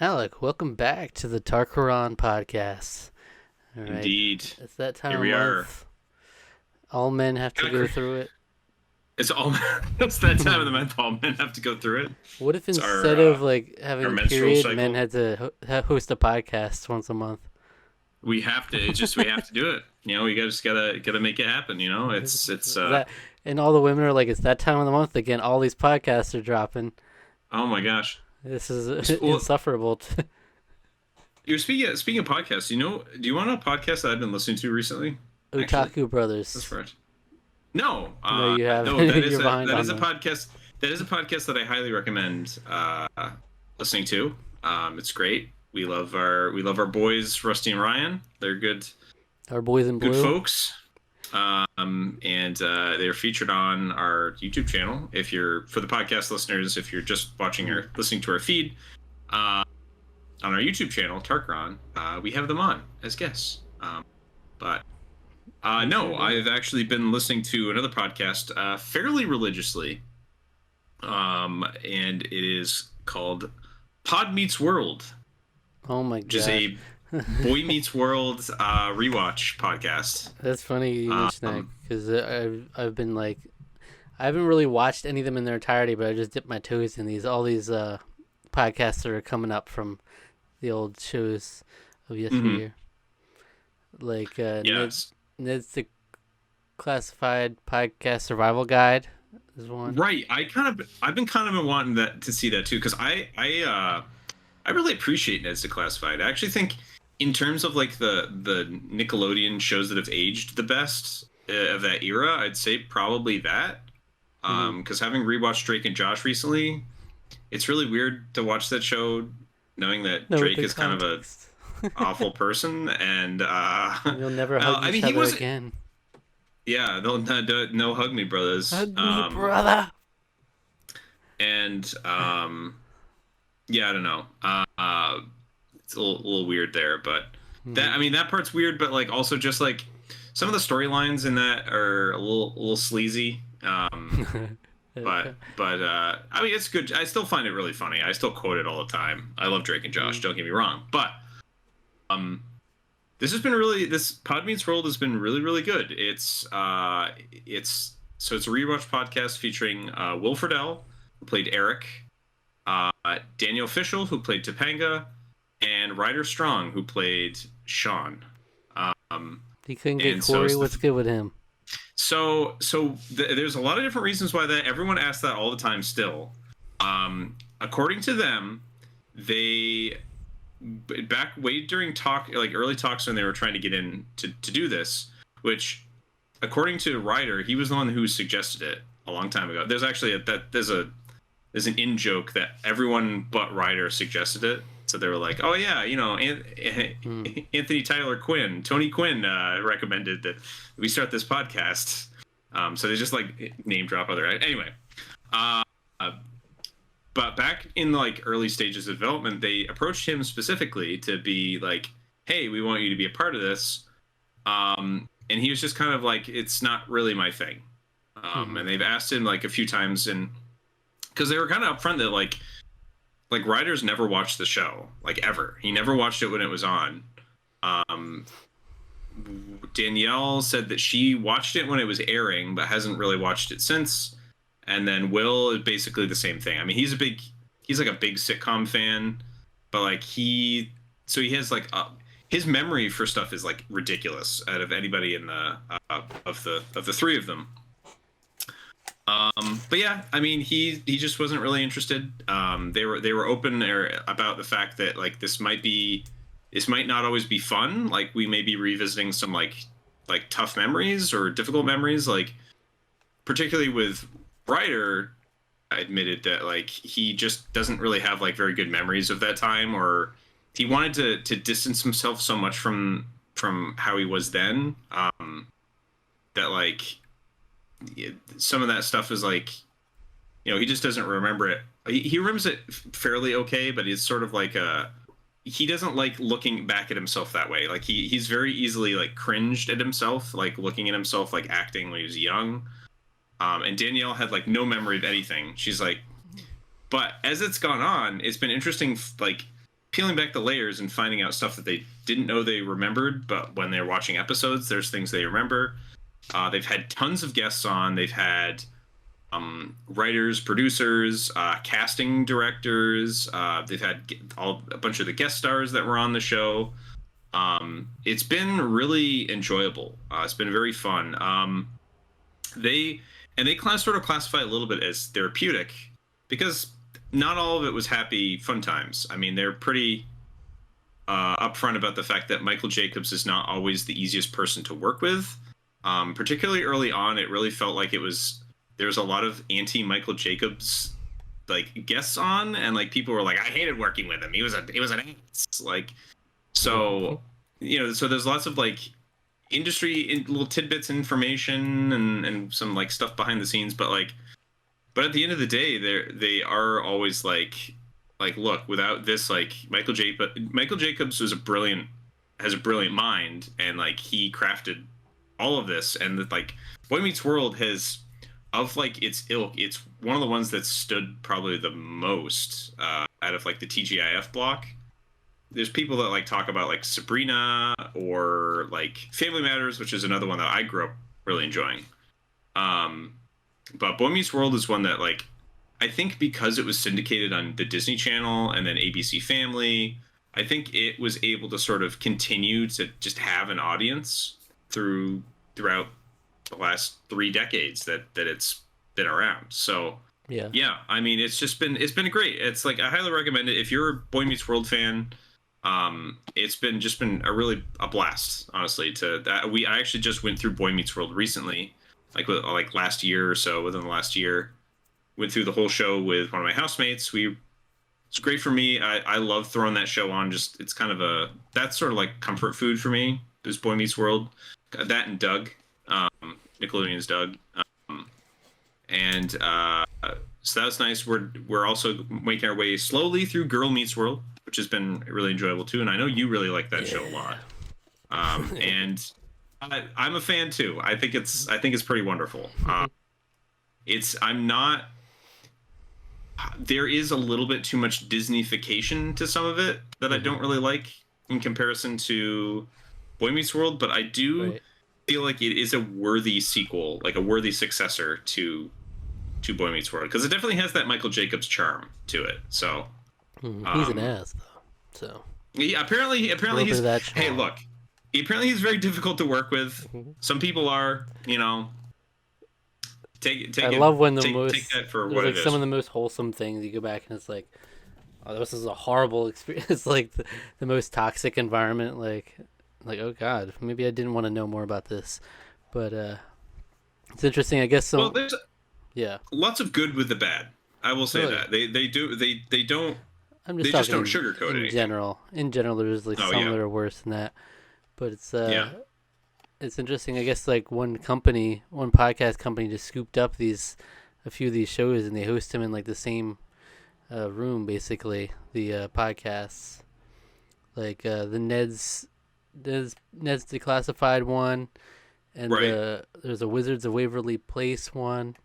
Alec, welcome back to the Tarqaron podcast. All right, Indeed. it's that time Here of we are. month. All men have to Kinda go cr- through it. It's all it's that time of the month all men have to go through it. What if It's our instead of our having a menstrual period, men cycle. had to host a podcast once a month? We have to we have to do it. We gotta make it happen, It's That and all the women are like, it's that time of the month again. All these podcasts are dropping. oh my gosh. This is Well, insufferable. you're speaking of podcasts, do you want to know a podcast that I've been listening to recently? Actually, Otaku that's Brothers. right. No, No, you haven't. no, that is You're a behind that on is a that. podcast. That is a podcast that I highly recommend listening to. It's great. We love our boys, Rusty and Ryan. They're Our boys in good blue. folks. And they're featured on our YouTube channel. If you're for the podcast listeners, if you're just watching or listening to our feed, on our YouTube channel, Tarqaron, we have them on as guests. But no, I've actually been listening to another podcast fairly religiously, and it is called Pod Meets World, Oh my which is god, a Boy Meets World rewatch podcast. that's funny you mention that because I've been like, I haven't really watched any of them in their entirety, but I just dipped my toes in all these podcasts that are coming up from the old shows of yesteryear. Like Yes, Ned's the Classified Podcast Survival Guide is one. right. I've been kind of been wanting that to see that too because I really appreciate Ned's Declassified. I actually think in terms of like the Nickelodeon shows that have aged the best of that era, I'd say probably that. Because having rewatched Drake and Josh recently, it's really weird to watch that show knowing that No, with Drake the is kind of a context. awful person and You'll never well, hug I each mean he other was again. yeah, no hug me brothers. Hug me, brother. And yeah, I don't know. It's a little weird there, but that part's weird, but like also just like some of the storylines in that are a little sleazy. But I mean it's good. I still find it really funny. I still quote it all the time. I love Drake and Josh. Don't get me wrong, but this Pod Meets World has been really really good. It's a rewatch podcast featuring Will Friedle, who played Eric, Daniel Fishel, who played Topanga, and Ryder Strong, who played Sean. He couldn't get And so Corey. it's the What's good with him? There's a lot of different reasons why that everyone asks that all the time still. According to them, they back way during early talks when they were trying to get in to do this, which according to Ryder, he was the one who suggested it a long time ago. There's actually there's an in joke that everyone but Ryder suggested it. So they were like, "Oh yeah, Anthony Tyler Quinn, Tony Quinn recommended that we start this podcast." So they just like name drop other. Anyway, but back in like early stages of development, they approached him specifically to be like, "Hey, we want you to be a part of this," and he was just kind of like, "It's not really my thing." And they've asked him like a few times, and because they were kind of upfront that like Ryder's never watched the show, like ever. He never watched it when it was on. Danielle said that she watched it when it was airing, but hasn't really watched it since. And then Will is basically the same thing. I mean, he's like a big sitcom fan, but like he has like his memory for stuff is like ridiculous out of anybody in the of the three of them. But yeah, I mean, he just wasn't really interested. They were open about the fact that like this might not always be fun. Like we may be revisiting some like tough memories or difficult memories. Like particularly with Ryder, I admitted that like he just doesn't really have like very good memories of that time, or he wanted to distance himself so much from how he was then. That like. Some of that stuff is like, he just doesn't remember it. He remembers it fairly okay, but it's sort of like he doesn't like looking back at himself that way. Like he's very easily like cringed at himself, like looking at himself, like acting when he was young. And Danielle had like no memory of anything. She's like, but as it's gone on, it's been interesting, like peeling back the layers and finding out stuff that they didn't know they remembered, but when they're watching episodes, there's things they remember. They've had tons of guests on. They've had writers, producers, casting directors. They've had a bunch of the guest stars that were on the show. It's been really enjoyable. It's been very fun. They kind of sort of classify it a little bit as therapeutic because not all of it was happy fun times. I mean, they're pretty upfront about the fact that Michael Jacobs is not always the easiest person to work with. Particularly early on, it really felt like there was a lot of anti-Michael Jacobs like guests on, and like people were like, I hated working with him. He was an ass. Like, so so there's lots of like industry little tidbits, information, and some like stuff behind the scenes, but at the end of the day, they are always like look, without this, like Michael Jacobs has a brilliant mind, and like he crafted all of this, and like Boy Meets World has, of like its ilk, it's one of the ones that stood probably the most out of like the TGIF block. There's people that like talk about like Sabrina or like Family Matters, which is another one that I grew up really enjoying. But Boy Meets World is one that, like, I think because it was syndicated on the Disney Channel and then ABC Family, I think it was able to sort of continue to just have an audience throughout the last 3 decades that it's been around. So yeah, I mean, it's been great. It's like, I highly recommend it if you're a Boy Meets World fan. It's been a blast, honestly. I actually just went through Boy Meets World recently. Like last year or so, within the last year, went through the whole show with one of my housemates. It's great for me. I love throwing that show on. Just, it's kind of that's sort of like comfort food for me. This Boy Meets World, that and Doug, Nickelodeon's Doug, and so that was nice. We're also making our way slowly through Girl Meets World, which has been really enjoyable too. And I know you really like that show a lot, and I'm a fan too. I think it's pretty wonderful. There is a little bit too much Disneyfication to some of it that I don't really like in comparison to Boy Meets World, but I do feel like it is a worthy sequel, like a worthy successor to Boy Meets World, because it definitely has that Michael Jacobs charm to it. So he's an ass though. So yeah, apparently he's. Hey, look. Apparently he's very difficult to work with. Some people are, I love when take that for what it is. Some of the most wholesome things, you go back and it's like, oh, this is a horrible experience. It's like the most toxic environment. Like, oh God, maybe I didn't want to know more about this. But it's interesting, I guess. Well, there's lots of good with the bad. I will say that they don't. I'm just they just don't sugarcoat it. In general, there's like some that are worse than that. But it's interesting. I guess like one podcast company just scooped up a few of these shows, and they host them in like the same room, basically. The podcasts, like the Ned's Declassified one, and there's a Wizards of Waverly Place one.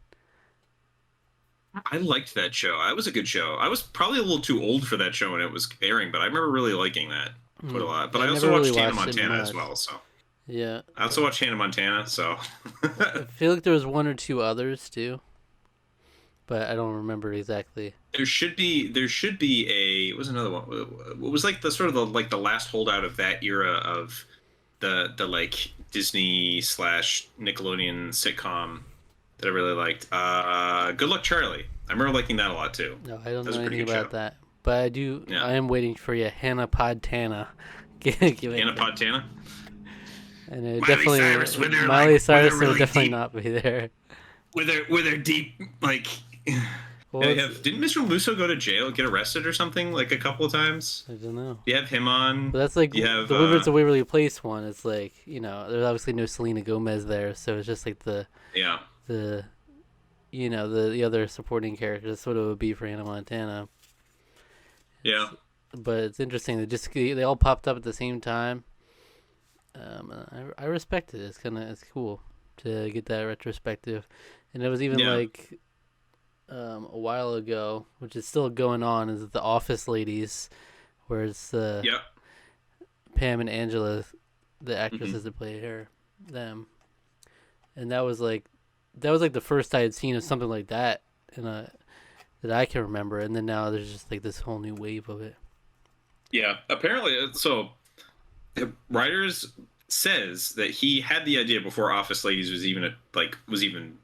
I liked that show. That was a good show. I was probably a little too old for that show when it was airing, but I remember really liking that. Quite a lot. But I also watched Hannah Montana as well, so. Yeah. I also watched Hannah Montana, so. I feel like there was one or two others too, but I don't remember exactly. There should be what was another one? What was like the sort of the last holdout of that era of the like Disney / Nickelodeon sitcom that I really liked. Good Luck Charlie. I remember liking that a lot too. No, I don't know anything about that. But I do. Yeah. I am waiting for you, Hannah Podtana. Hannah Podtana. And Miley Cyrus will definitely not be there. With their deep like. Didn't Mr. Musso go to jail, get arrested or something like a couple of times? I don't know. You have him on. But that's like the Wizards of Waverly Place one. It's like, there's obviously no Selena Gomez there, so it's just like the other supporting characters. That's what it would be for Hannah Montana. Yeah. But it's interesting. They all popped up at the same time. I respect it. It's cool to get that retrospective. And it was even like a while ago, which is still going on, is The Office Ladies, where it's Yep. Pam and Angela, the Hmm. actresses that play them, and that was like the first I had seen of something like that, and that I can remember. And then now there's just like this whole new wave of it. Yeah. Apparently, so the writers says that he had the idea before Office Ladies was even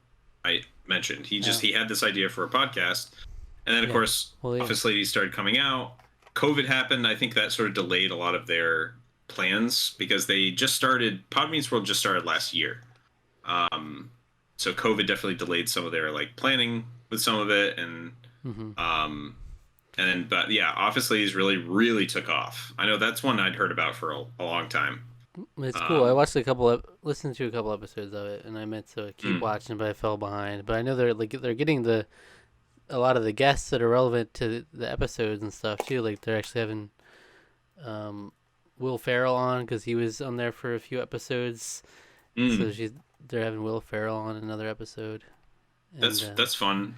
I mentioned. Oh, He had this idea for a podcast, and then of yeah. course Well, yeah. Office Ladies started coming out. COVID happened. I think that sort of delayed a lot of their plans because they just started. Pod Meets World just started last year. Um, so COVID definitely delayed some of their like planning with some of it, Mm-hmm. um, and then but yeah, Office Ladies really took off. I know that's one I'd heard about for a long time. It's cool. I Um, watched listened to a couple episodes of it, and I meant to keep mm, watching, but I fell behind. But I know they're getting a lot of the guests that are relevant to the episodes and stuff too. Like they're actually having um, Will Ferrell on because he was on there for a few episodes. So mm. they're having Will Ferrell on another episode, and That's fun.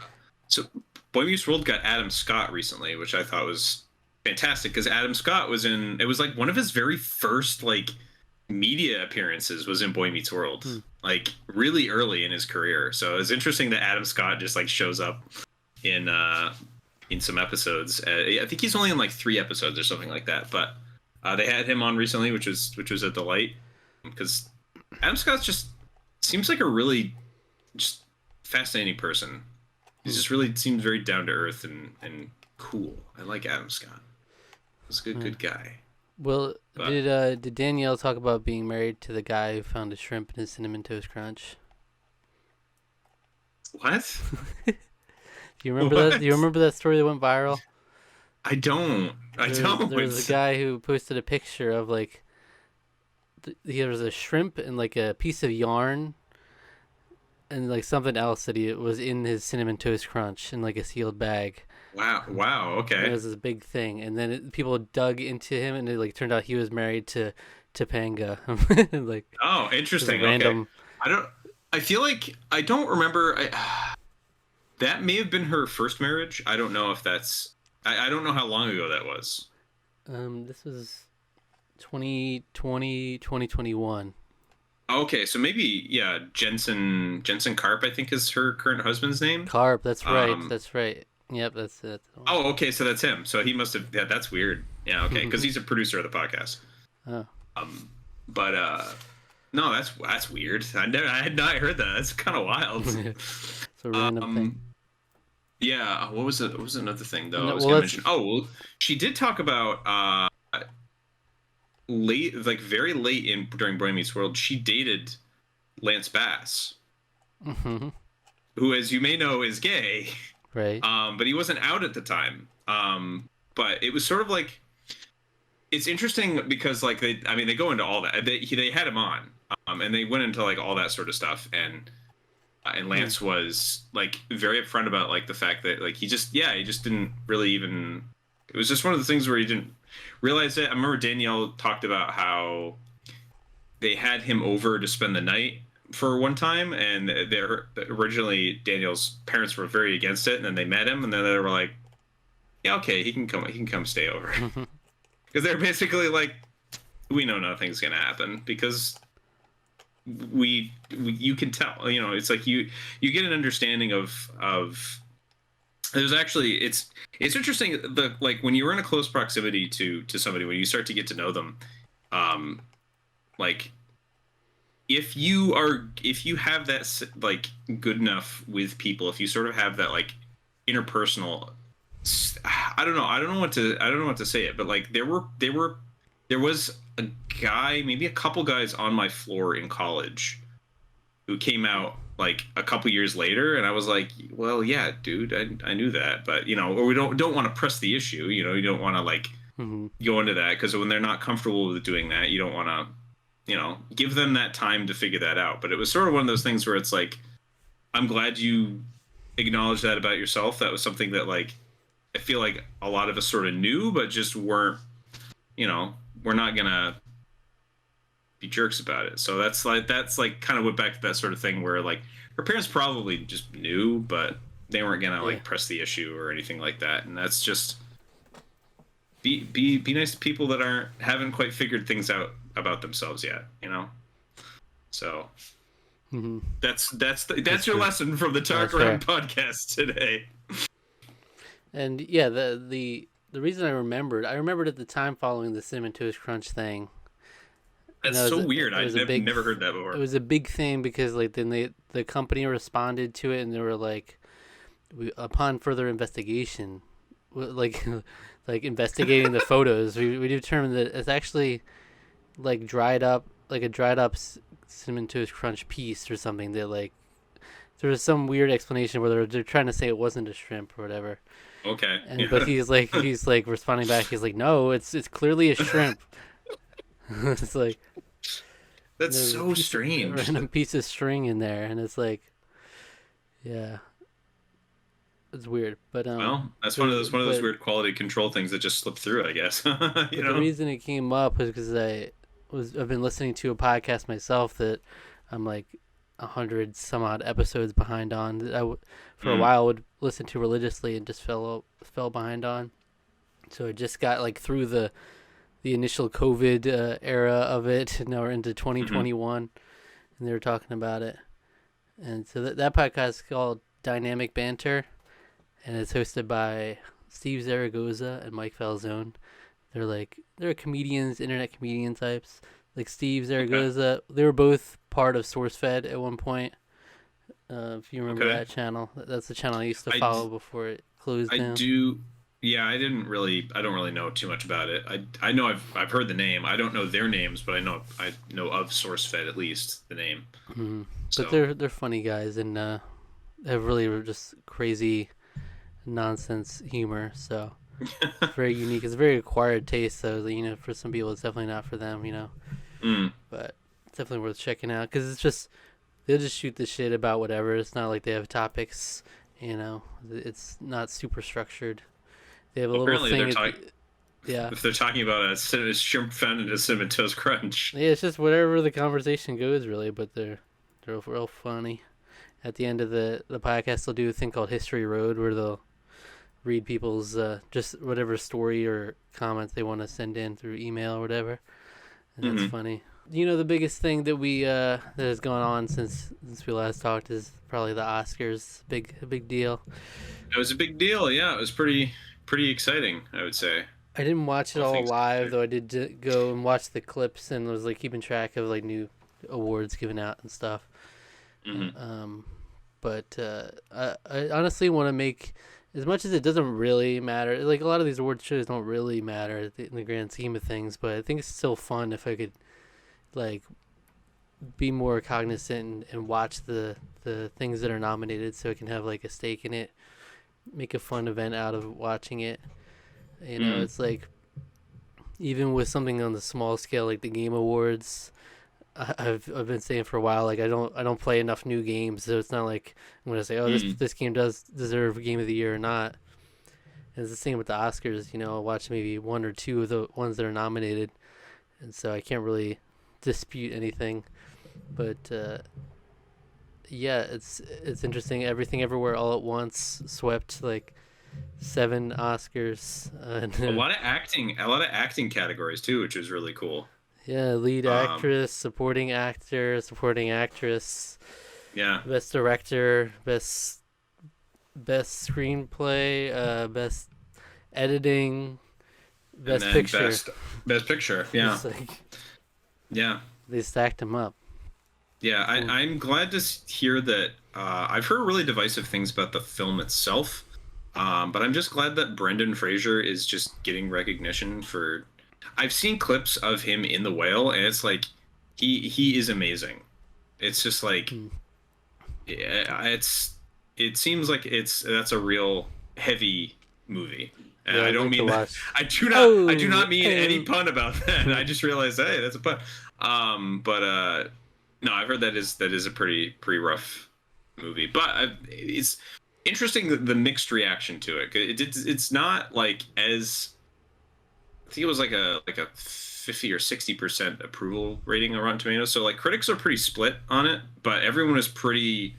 So Boy Meets World got Adam Scott recently, which I thought was fantastic because Adam Scott was in. It was like one of his very first like media appearances was in Boy Meets World, hmm, like really early in his career. So it's interesting that Adam Scott just like shows up in some episodes. I think he's only in like 3 episodes or something like that, but they had him on recently, which was a delight because Adam Scott just seems like a really just fascinating person. He hmm, just really seems very down to earth and cool. I like Adam Scott. He's a yeah. good guy. Well, But did Danielle talk about being married to the guy who found a shrimp in his cinnamon toast crunch? what? Do you remember that? Do you What? remember that story that went viral? I don't. I don't. There was a guy who posted a picture of like there was a shrimp and like a piece of yarn and like something else that he was in his cinnamon toast crunch in like a sealed bag. Wow. Wow. And it Okay. was this big thing, and then people dug into him, and it like turned out he was married to Topanga. Like Oh, just interesting. Okay. random. I don't. I feel like I don't remember. That may have been her first marriage. I don't know if that's. I don't know how long ago that was. This was 2020, 2021. Okay, so maybe yeah, Jensen Karp, I think is her current husband's name. Carp. That's right. Um. That's right. Yep. That's it. Oh, okay, so that's him. So he must have. Yeah, that's weird. Yeah, okay, because he's a producer of the podcast. Oh. Um. But no, that's weird. I had not heard that. That's kind of wild. It's a random thing. Um. Yeah. What was it? What was another thing though? I No, was well, gonna that's. mention. Oh, well, she did talk about late, like very late in during Boy Meets World. She dated Lance Bass, Mhm. who, as you may know, is gay. Right. But he wasn't out at the time. But it was sort of like it's interesting because like they go into all that. They had him on, and they went into like all that sort of stuff, and Hmm. Lance was like very upfront about like the fact that like he just didn't really even. It was just one of the things where he didn't realize it. I remember Danielle talked about how they had him over to spend the night for one time, and they're originally Daniel's parents were very against it, and then they met him, and then they were like, "Yeah, okay, he can come stay over," because they're basically like, "We know nothing's gonna happen because you can tell, you know, it's like you get an understanding of." There's actually it's interesting the like when you're in a close proximity to somebody when you start to get to know them, um, like if you have that like good enough with people, if you sort of have that like interpersonal, I don't know what to say it, but like there was a guy, maybe a couple guys on my floor in college who came out like a couple years later, and I was like, well, yeah, dude, I knew that, but you know, or we don't want to press the issue, you know, you don't want to like Hmm. go into that because when they're not comfortable with doing that, you don't want to, you know, give them that time to figure that out. But it was sort of one of those things where it's like, I'm glad you acknowledged that about yourself. That was something that like I feel like a lot of us sort of knew, but just weren't, you know, we're not gonna be jerks about it. So that's like kind of went back to that sort of thing where like her parents probably just knew, but they weren't gonna Yeah. like press the issue or anything like that. And that's just be nice to people that haven't quite figured things out about themselves yet, you know. So that's your lesson from the Tarqaron podcast today. And yeah, the reason I remembered at the time following the Cinnamon Toast Crunch thing. That's so weird. I've never heard that before. It was a big thing because like then the company responded to it and they were like, upon further investigation, like like investigating the photos, we determined that it's actually like a dried up Cinnamon Toast Crunch piece or something. That like there was some weird explanation where they're trying to say it wasn't a shrimp or whatever. Okay. But he's like responding back. He's like, no, it's clearly a shrimp. It's like that's so strange. A random piece of string in there, and it's like, yeah, it's weird. But well, that's one of those weird quality control things that just slipped through, I guess. You know, the reason it came up was because I've been listening to a podcast myself that I'm like 100 some odd episodes behind on. That for a while would listen to religiously and just fell behind on. So I just got like through the initial COVID era of it, and now we're into 2021, and they were talking about it. And so that podcast is called Dynamic Banter, and it's hosted by Steve Zaragoza and Mike Falzone. They're comedians, internet comedian types. Like Steve Zaragoza, they were both part of SourceFed at one point. If you remember that channel, that's the channel I used to follow before it closed down. I do. Yeah, I don't really know too much about it. I know I've heard the name. I don't know their names, but I know of SourceFed, at least the name. Mm-hmm. So. But they're funny guys and have really just crazy nonsense humor. So it's very unique. It's a very acquired taste, so you know, for some people it's definitely not for them. You know, but it's definitely worth checking out because it's just they'll just shoot the shit about whatever. It's not like they have topics. You know, it's not super structured. They have a little thing. If they're talking about a shrimp found in a Cinnamon Toast Crunch. Yeah, it's just whatever the conversation goes, really. But they're real funny. At the end of the podcast, they'll do a thing called History Road, where they'll read people's just whatever story or comments they want to send in through email or whatever. And that's funny. You know, the biggest thing that that has gone on since we last talked is probably the Oscars. A big deal. It was a big deal. Yeah, it was pretty exciting, I would say. I didn't watch it all live, though. I did go and watch the clips and was like keeping track of like new awards given out and stuff. But I honestly want to make, as much as it doesn't really matter, like a lot of these award shows don't really matter in the grand scheme of things, but I think it's still fun if I could like be more cognizant and watch the things that are nominated so I can have like a stake in it. Make a fun event out of watching it. You know, it's like even with something on the small scale like the Game Awards, I've been saying for a while, like I don't play enough new games, so it's not like I'm gonna say, oh, this game does deserve Game of the Year or not. And it's the same with the Oscars. You know, I'll watch maybe one or two of the ones that are nominated, and so I can't really dispute anything. But yeah, it's interesting. Everything Everywhere All at Once swept like 7 Oscars. A lot of acting categories too, which was really cool. Yeah, lead actress, supporting actor, supporting actress. Yeah. Best director, best screenplay, best editing, best picture. Best picture. Yeah. Yeah. They stacked them up. Yeah, I'm glad to hear that. I've heard really divisive things about the film itself, but I'm just glad that Brendan Fraser is just getting recognition for. I've seen clips of him in The Whale, and it's like he is amazing. It's just like it seems like that's a real heavy movie. And I don't mean that. I do not mean any pun about that. I just realized, hey, that's a pun. No, I've heard that is a pretty rough movie, but it's interesting the mixed reaction to it. It's not like as I think it was like a 50 or 60% approval rating on Rotten Tomatoes. So like critics are pretty split on it, but everyone is pretty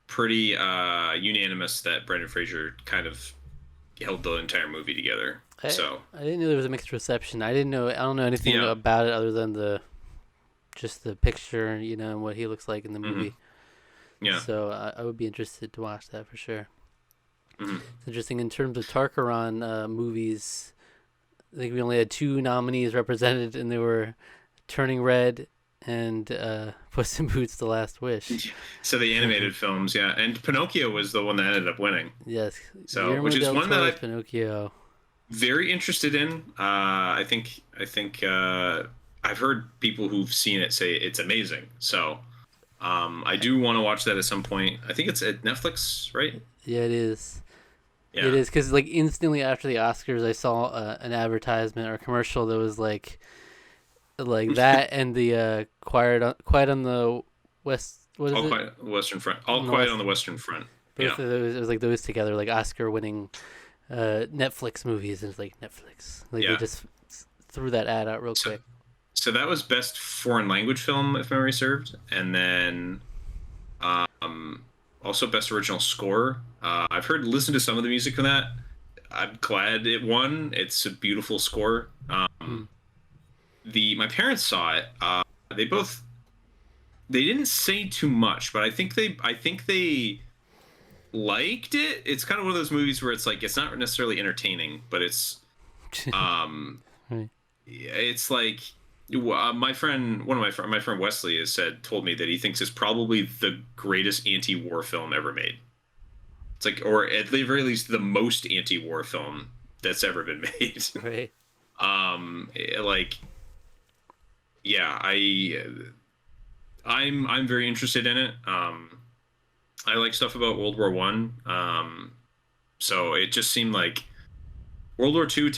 unanimous that Brendan Fraser kind of held the entire movie together. So I didn't know there was a mixed reception. I don't know anything yeah. about it other than just the picture, and what he looks like in the Hmm. movie. Yeah. So I would be interested to watch that for sure. Hmm. It's interesting in terms of Tarqaron movies. I think we only had two nominees represented, and they were Turning Red and Puss in Boots: The Last Wish. So the animated films, yeah, and Pinocchio was the one that ended up winning. Yes, So, Guillermo which is del one that Toro's I'm Pinocchio. very interested in. I think I've heard people who've seen it say it's amazing. So, I do want to watch that at some point. I think it's at Netflix, right? Yeah, it is. It Yeah. is because like instantly after the Oscars, I saw an advertisement or commercial that was like that and the Quiet on the West. What is All it? Quiet on the Western Front. All On the Quiet West. on the Western Front. Both Yeah. of those. It was like those together, like Oscar-winning Netflix movies. And it's like Netflix. Like they Yeah. just threw that ad out real So, quick. so that was best foreign language film, if memory served, and then also best original score. I've listened to some of the music from that. I'm glad it won. It's a beautiful score. Hmm. My parents saw it. They both they didn't say too much, but I think they liked it. It's kind of one of those movies where it's like it's not necessarily entertaining, but um Right. it's like my friend Wesley told me that he thinks it's probably the greatest anti-war film ever made. It's like, or at the very least, the most anti-war film that's ever been made. Right. Like, yeah, I'm very interested in it. I like stuff about World War One. So it just seemed like World War Two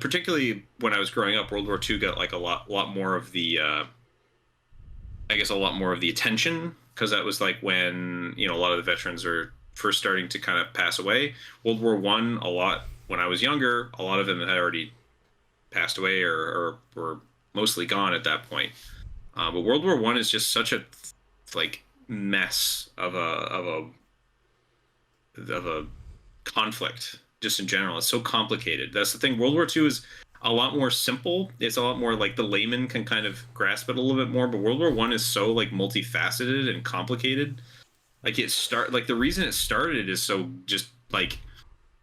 particularly when I was growing up, World War Two got like a lot more of the, I guess a lot more of the attention because that was like when a lot of the veterans are first starting to kind of pass away. World War One, a lot when I was younger, a lot of them had already passed away or were mostly gone at that point. But World War One is just such a like mess of a conflict just in general. It's so complicated. That's the thing. World War Two is a lot more simple. It's a lot more like the layman can kind of grasp it a little bit more. But World War One is so like multifaceted and complicated. Like the reason it started is so just like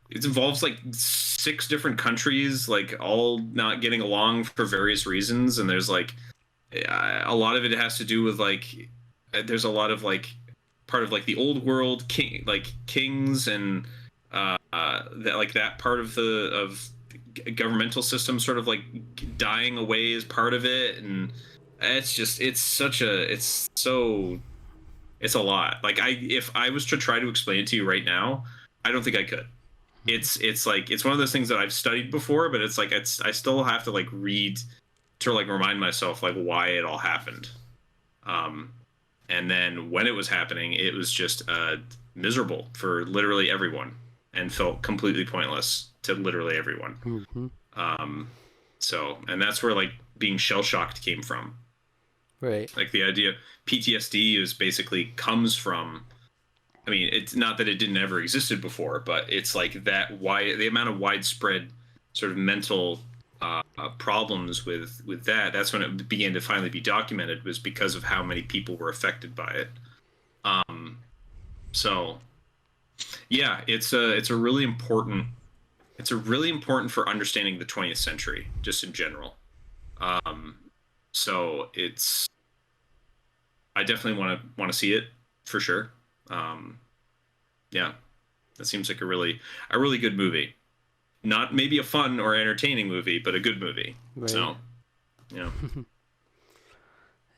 it involves like 6 different countries like all not getting along for various reasons, and there's like a lot of it has to do with like there's a lot of like part of like the old world kings and that like that part of the governmental system sort of like dying away is part of it, and it's a lot. Like if I was to try to explain it to you right now, I don't think I could. It's like it's one of those things that I've studied before, but it's like I still have to like read to like remind myself like why it all happened. And then when it was happening, it was just miserable for literally everyone and felt completely pointless to literally everyone. Mm-hmm. And that's where like being shell shocked came from. Right. Like the idea PTSD is basically comes from. I mean, it's not that it didn't ever existed before, but it's like that the amount of widespread sort of mental problems with that. That's when it began to finally be documented, was because of how many people were affected by it. So yeah, it's a really important for understanding the 20th century just in general. So I definitely want to see it for sure. Yeah, that seems like a really good movie. Not maybe a fun or entertaining movie, but a good movie. Right. So, yeah.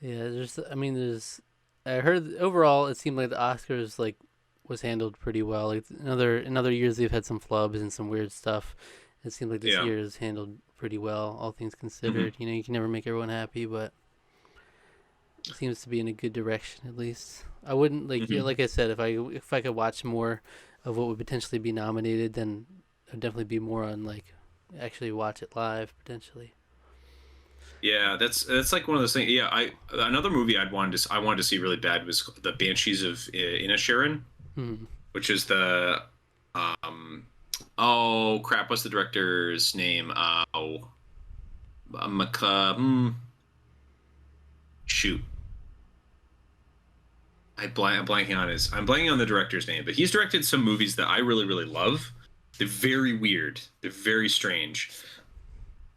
Yeah, I heard overall it seemed like the Oscars like was handled pretty well. Like in other years they've had some flubs and some weird stuff. It seemed like this year is handled pretty well, all things considered. Mm-hmm. You can never make everyone happy, but it seems to be in a good direction at least. I wouldn't like I said, if I could watch more of what would potentially be nominated, then I'd definitely be more on like actually watch it live potentially. Yeah, that's like one of those things. Yeah, another movie I wanted to see really bad was the Banshees of Inisherin, Hmm. which is the Oh crap! What's the director's name? Shoot. I'm blanking on his. I'm blanking on the director's name, but he's directed some movies that I really, really love. They're very weird. They're very strange.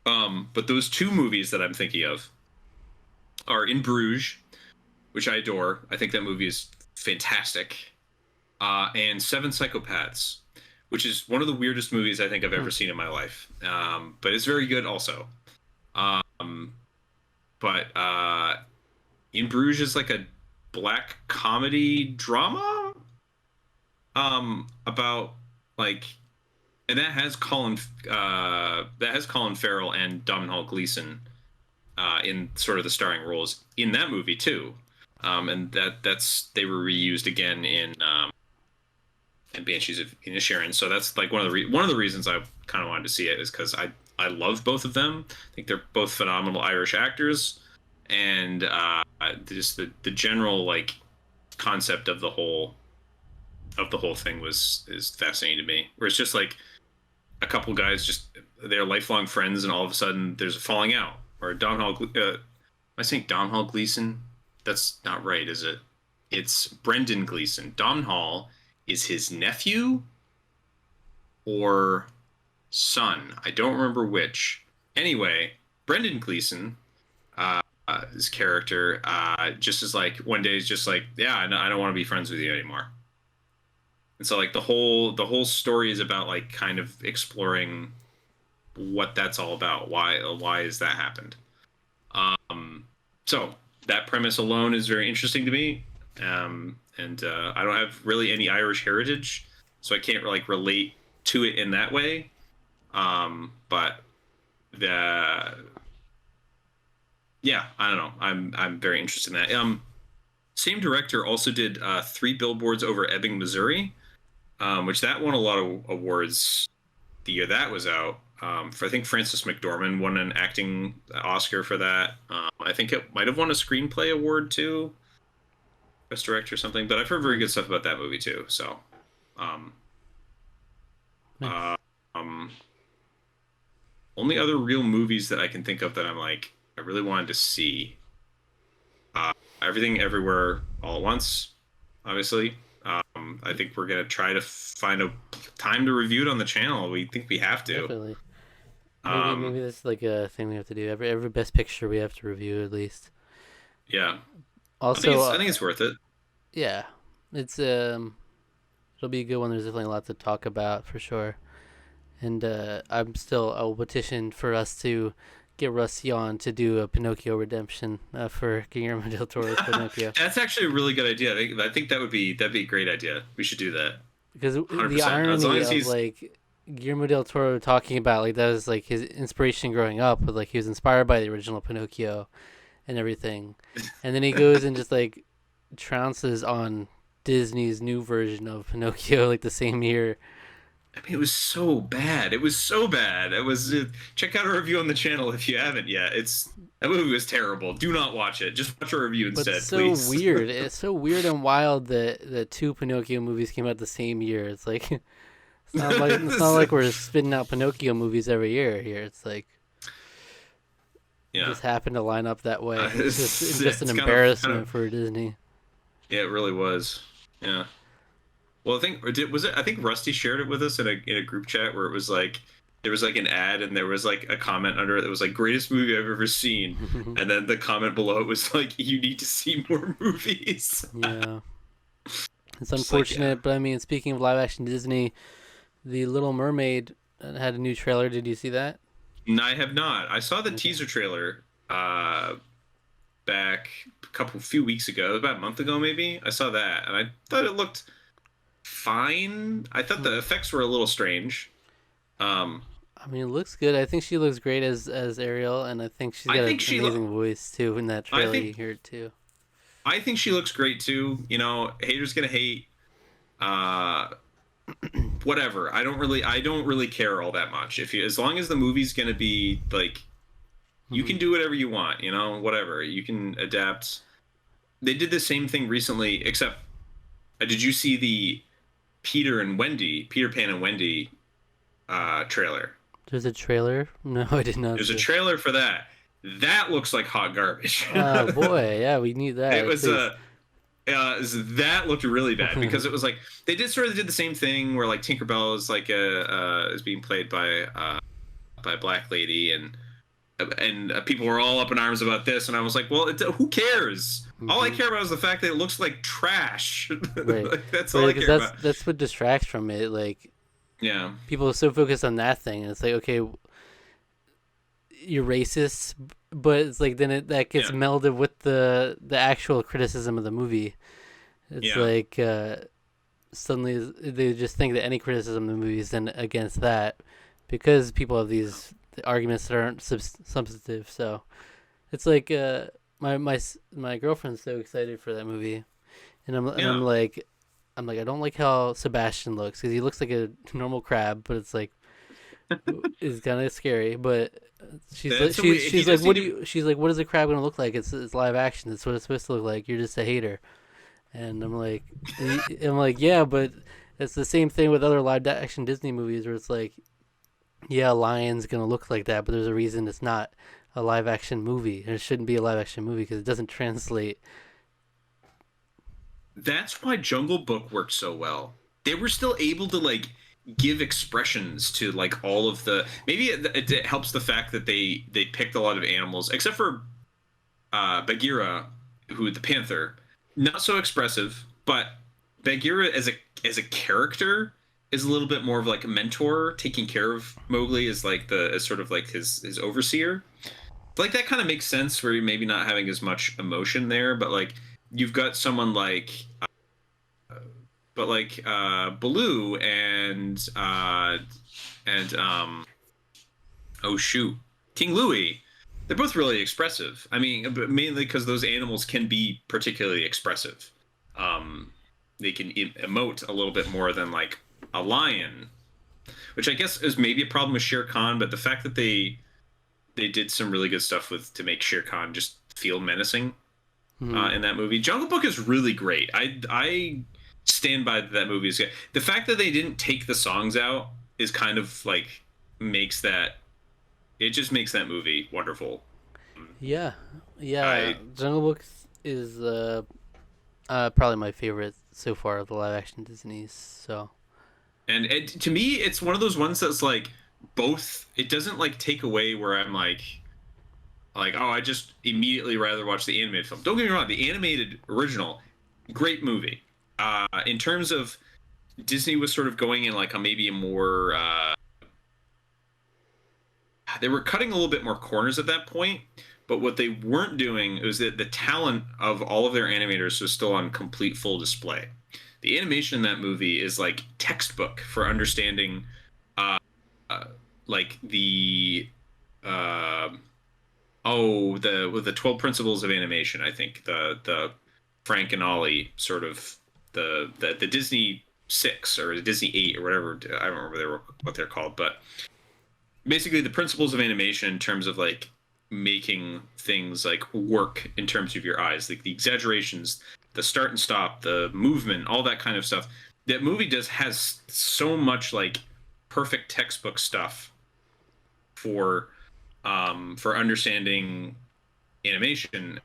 But those two movies that I'm thinking of are In Bruges, which I adore. I think that movie is fantastic. And Seven Psychopaths, which is one of the weirdest movies I think I've Hmm. ever seen in my life. But it's very good also. Um, but In Bruges is like a black comedy drama about like and that has Colin Farrell and Domhnall Gleeson in sort of the starring roles in that movie too. And that's they were reused again in Banshees of Inisherin. So that's like one of the reasons I kind of wanted to see it is because I love both of them. I think they're both phenomenal Irish actors, and just the general like concept of the whole thing is fascinating to me. Where it's just like a couple guys just they're lifelong friends, and all of a sudden there's a falling out. Or am I saying Domhnall Gleeson? That's not right, is it? It's Brendan Gleeson. Domhnall is his nephew or son. I don't remember which. Anyway, Brendan Gleeson, his character, just is like one day is just like, yeah, I don't want to be friends with you anymore. And so like the whole story is about like kind of exploring what that's all about. Why has that happened? Um, so that premise alone is very interesting to me. And I don't have really any Irish heritage, so I can't like relate to it in that way. But the yeah, I don't know. I'm very interested in that. Same director also did Three Billboards Over Ebbing, Missouri, which that won a lot of awards the year that was out. For I think Frances McDormand won an acting Oscar for that. I think it might have won a screenplay award too, best director or something. But I've heard very good stuff about that movie too. So, um, Nice. uh, um, only other real movies that I can think of that I'm like I really wanted to see. Uh, Everything Everywhere All at Once, obviously. I think we're gonna try to find a time to review it on the channel. We think we have to. Definitely. Um, Maybe that's like a thing we have to do. Every best picture we have to review at least. yeah, Also, I think it's worth it. yeah, it's it'll be a good one. There's definitely a lot to talk about for sure. And I will petition for us to get Rusty on to do a Pinocchio redemption for Guillermo del Toro's Pinocchio. That's actually a really good idea. I think that'd be a great idea. We should do that. Because Hundred the percent. As long irony as of he's like Guillermo del Toro talking about like that was like his inspiration growing up, with like he was inspired by the original Pinocchio and everything, and then he goes and just like trounces on Disney's new version of Pinocchio like the same year. I mean, it was so bad. It was so bad. It was. Check out our review on the channel if you haven't yet. It's that movie was terrible. Do not watch it. Just watch our review But instead, so please. weird. It's so weird and wild that the two Pinocchio movies came out the same year. It's like it's not like we're spitting out Pinocchio movies every year here. It's like it Yeah, just happened to line up that way. It's just an it's embarrassment for Disney. yeah, it really was. Yeah. Well, I think or was it? I think Rusty shared it with us in a group chat where it was like there was like an ad and there was like a comment under it that was like greatest movie I've ever seen, and then the comment below it was like you need to see more movies. Yeah, it's Just like yeah. unfortunate, but I mean, speaking of live action Disney, The Little Mermaid had a new trailer. Did you see that? No, I have not. I saw the Okay. teaser trailer back few weeks ago, about a month ago maybe. I saw that and I thought it looked fine. I thought Hmm. the effects were a little strange. Um, I mean, it looks good. I think she looks great as Ariel, and I think she's I got an think amazing voice too in that I trailer. You think hear it too. I think she looks great too. You know, haters gonna hate. Uh, Whatever. I don't really care all that much. If you, as long as the movie's gonna be like, you Hmm. can do whatever you want. You know, whatever you can adapt. They did the same thing recently, except did you see the Peter Pan and Wendy trailer. There's a trailer? No, I did not There's a see. trailer for that. That looks like hot garbage. Oh boy, yeah, we need It that, was please. that looked really bad because it was like they did the same thing where like Tinkerbell is like is being played by a black lady and people were all up in arms about this and I was like, well, who cares? All I Hmm. care about is the fact that it looks like trash. Right, Like, that's all right, I because care about. that's what distracts from it. Like Yeah, people are so focused on that thing, and it's like, okay, you're racist, but it's like then that gets yeah, melded with the actual criticism of the movie. It's yeah. like suddenly they just think that any criticism of the movie is then against that because people have these arguments that aren't substantive. So it's like my girlfriend's so excited for that movie, and I'm Yeah. like. I'm like, I don't like how Sebastian looks because he looks like a normal crab, but it's like is kind of scary. But That's a way he she's like, does what need do to. you? She's like, what is a crab gonna look like? It's live action. It's what it's supposed to look like. You're just a hater. And I'm like, yeah, but it's the same thing with other live action Disney movies where it's like, yeah, a lion's gonna look like that, but there's a reason it's not a live action movie. And it shouldn't be a live action movie because it doesn't translate. That's why Jungle Book worked so well. They were still able to like give expressions to like all of the. Maybe it helps the fact that they picked a lot of animals, except for Bagheera, who the panther, not so expressive, but Bagheera as a character is a little bit more of like a mentor, taking care of Mowgli as like the as sort of like his overseer. Like that kind of makes sense where you're maybe not having as much emotion there, but like you've got someone like Baloo and oh shoot, King Louie. They're both really expressive. I mean, but mainly because those animals can be particularly expressive. Um, they can emote a little bit more than like a lion, which I guess is maybe a problem with Shere Khan. But the fact that they did some really good stuff with to make Shere Khan just feel menacing Mhm. in that movie. Jungle Book is really great. I stand by that movie. The fact that they didn't take the songs out is kind of like makes that it just makes that movie wonderful. Yeah, yeah. I Jungle Book is probably my favorite so far of the live action Disney's. So and to me it's one of those ones that's like both. It doesn't like take away where I'm like oh I just immediately rather watch the animated film. Don't get me wrong, the animated original great movie. In terms of Disney was sort of going in like a maybe a more they were cutting a little bit more corners at that point, but what they weren't doing was that the talent of all of their animators was still on complete full display. The animation in that movie is like textbook for understanding uh, uh like the uh oh the with the 12 principles of animation. I think the Frank and Ollie sort of the Disney 6 or the Disney 8 or whatever. I don't remember what they're called, but basically the principles of animation in terms of like making things like work in terms of your eyes, like the exaggerations, the start and stop, the movement, all that kind of stuff. That movie does has so much like perfect textbook stuff for understanding animation.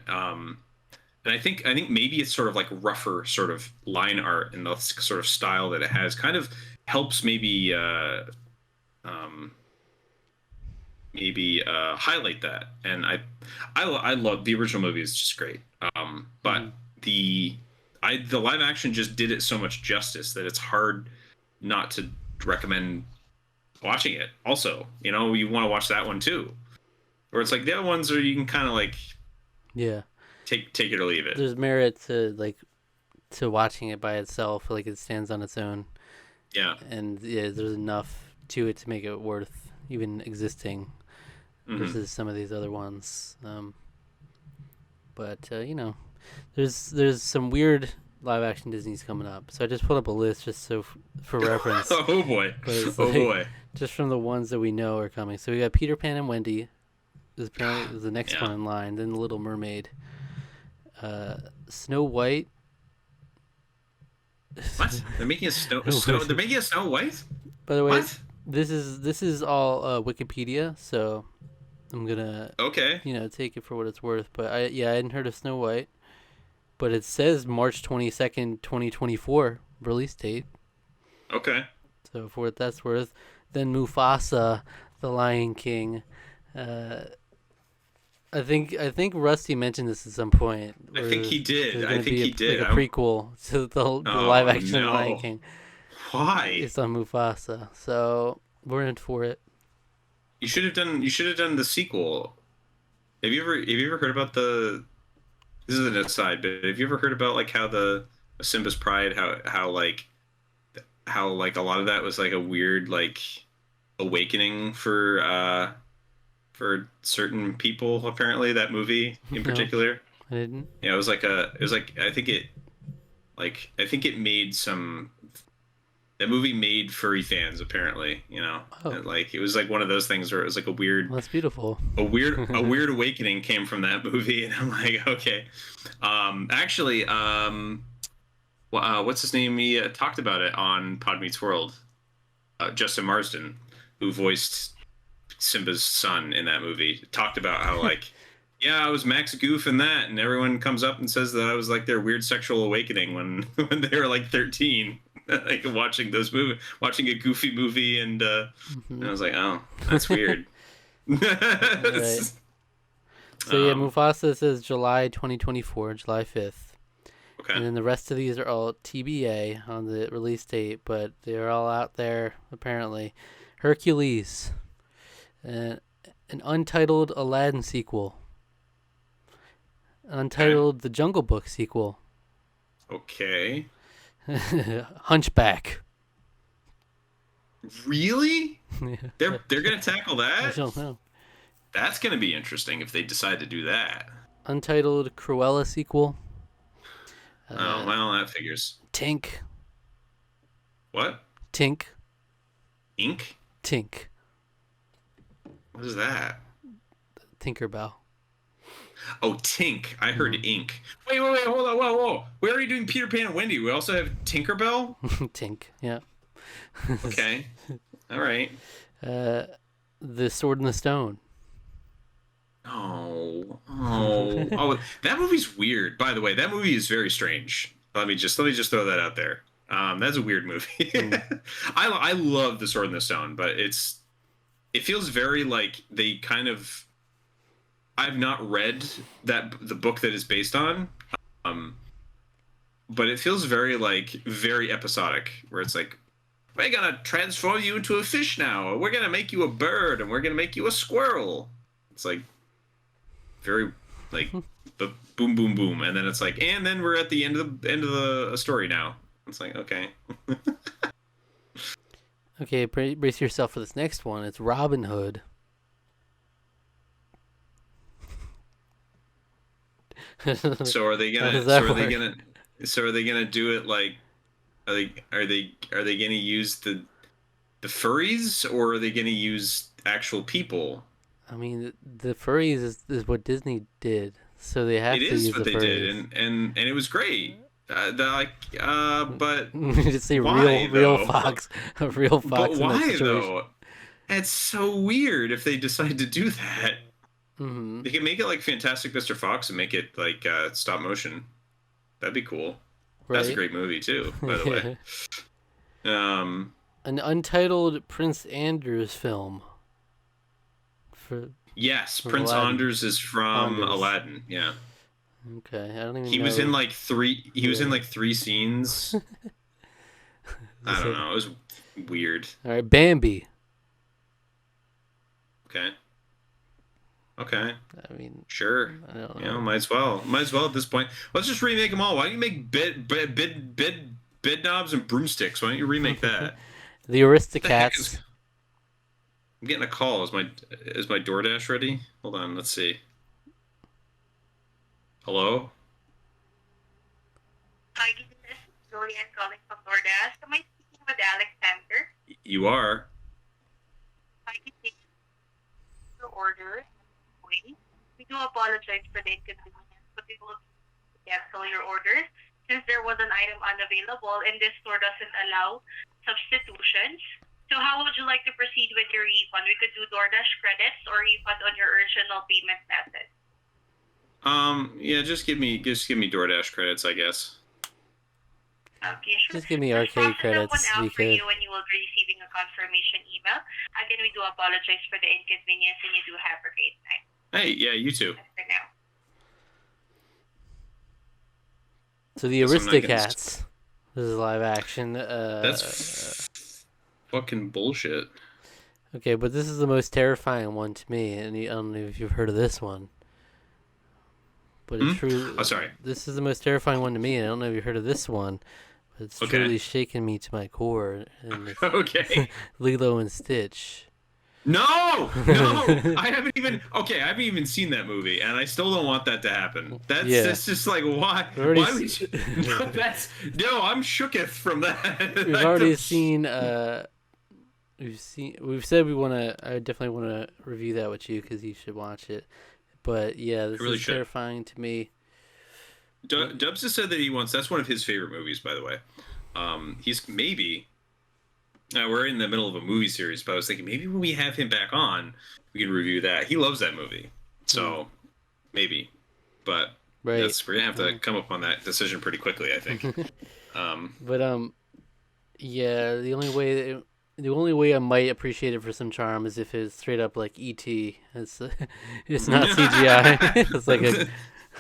And I think maybe it's sort of like rougher sort of line art and the sort of style that it has kind of helps um, maybe highlight that. And I love the original movie is just great. But mhm. the the live action just did it so much justice that it's hard not to recommend watching it. Also, you want to watch that one too, where it's like the other ones are you can kind of like Yeah, take it or leave it. there's merit to watching it by itself. Like it stands on its own, Yeah. and yeah, there's enough to it to make it worth even existing Hmm. versus some of these other ones. But there's some weird live action Disney's coming up. So I just put up a list just so for reference. Oh boy. But it's Oh like boy. just from the ones that we know are coming. So we got Peter Pan and Wendy is apparently the next Yeah. one in line. Then The Little Mermaid, Snow White. What? They're making a snow. They're making a Snow White. By the way, What? This is all Wikipedia, so I'm gonna Okay. take it for what it's worth. But I hadn't heard of Snow White, but it says March 22nd, 2024 release date. Okay. So for what that's worth, then Mufasa, The Lion King. Uh, I think Rusty mentioned this at some point. I think he did. I think he did. Like a prequel to the live Oh action Lion no. King. Why? It's on Mufasa, so we're in for it. You should have done. You should have done the sequel. Have you ever heard about the? This is an aside, but have you ever heard about like how the Simba's Pride, how a lot of that was like a weird like awakening for certain people, apparently, that movie in No, particular. I didn't. Yeah, it was like I think it made some that movie made furry fans, apparently, Oh, And, like it was like one of those things where it was like well, that's beautiful. a weird awakening came from that movie, and I'm like, okay. Actually, what's his name? He talked about it on Pod Meets World. Justin Marsden, who voiced Simba's son in that movie, talked about how like, yeah, I was Max Goof in that, and everyone comes up and says that I was like their weird sexual awakening when when they were like 13, like watching a goofy movie, and I was like, oh, that's weird. Right. So Mufasa says July 2024, July 5th. Okay. And then the rest of these are all TBA on the release date, but they're all out there apparently. Hercules, an untitled Aladdin sequel, an untitled The Jungle Book sequel, Okay. Hunchback. Really? They're gonna tackle I that? don't know. That's gonna be interesting if they decide to do that. Untitled Cruella sequel. Oh well, that figures. Tink. What? Tink. Ink? Tink. What is that? Tinkerbell. Oh, Tink. I heard ink. Wait, hold on, whoa. We're already doing Peter Pan and Wendy. We also have Tinkerbell? Tink, yeah. Okay. All right. The Sword and the Stone. Oh, that movie's weird. By the way, that movie is very strange. Let me just throw that out there. That's a weird movie. I love The Sword and the Stone, but it feels very like they kind of. I've not read the book that is based on, but it feels very episodic, where it's like, we're gonna transform you into a fish now. We're gonna make you a bird, and we're gonna make you a squirrel. It's like very like boom, boom, boom, and then it's like, and then we're at the end of the story now. It's like, okay. Okay, brace yourself for this next one. It's Robin Hood. So are they How gonna? does that So are they work? gonna? So are they gonna do it like? Are they gonna use the furries, or are they gonna use actual people? I mean, the furries is what Disney did, so they have It to is use what the they did, furries. and it was great. But Just say why real though? fox, a real fox But in that why situation. though? It's so weird if they decide to do that. Hmm. They can make it like Fantastic Mr. Fox and make it like stop motion. That'd be cool. That's a Right? great movie too, by the way. Um, An untitled Prince Andrews film. For yes, For Prince Aladdin. Anders is from Anders. Aladdin. Yeah, Okay, I don't even he know. was in like three. He was in Yeah. like three scenes. I don't know. It was weird. All right, Bambi. Okay. Okay. I mean, Sure. I don't You know. know, might as well. Might as well at this point. Let's just remake them all. Why don't you make bed knobs and broomsticks? Why don't you remake that? The Aristocats. I'm getting a call. Is my DoorDash ready? Hold on. Let's see. Hello. Hi, this is Julian calling from DoorDash. Am I speaking with Alexander? You are. I can take your order. Wait. We do apologize for the inconvenience, but we will cancel your orders since there was an item unavailable and this store doesn't allow substitutions. So how would you like to proceed with your refund? We could do DoorDash credits or refund on your original payment method. Yeah, just give me DoorDash credits, I guess. Okay, sure. Just give me Let's arcade process that one credits. out We for could. you, and you will be receiving a confirmation email. Again, we do apologize for the inconvenience, and you do have a great night. Hey, yeah, you too. That's for now. So the Guess I'm not getting Aristocats. This is live action. That's fucking bullshit. Okay, but this is the most terrifying one to me, and I don't know if you've heard of this one. But it's true. Oh, sorry. This is the most terrifying one to me, and I don't know if you've heard of this one. But it's truly shaken me to my core. And it's Okay. Lilo and Stitch. No, I haven't even seen that movie, and I still don't want that to happen. That's just like why would you? No, I'm shooketh from that. We've already seen. We've said we want to. I definitely want to review that with you because you should watch it. But yeah, this is terrifying to me. Dubs has said that he wants. That's one of his favorite movies, by the way. He's maybe. We're in the middle of a movie series, but I was thinking maybe when we have him back on, we can review that. He loves that movie, so maybe. But we're gonna have to come up on that decision pretty quickly, I think. Yeah, the only way I might appreciate it for some charm is if it's straight up like E.T. It's not CGI.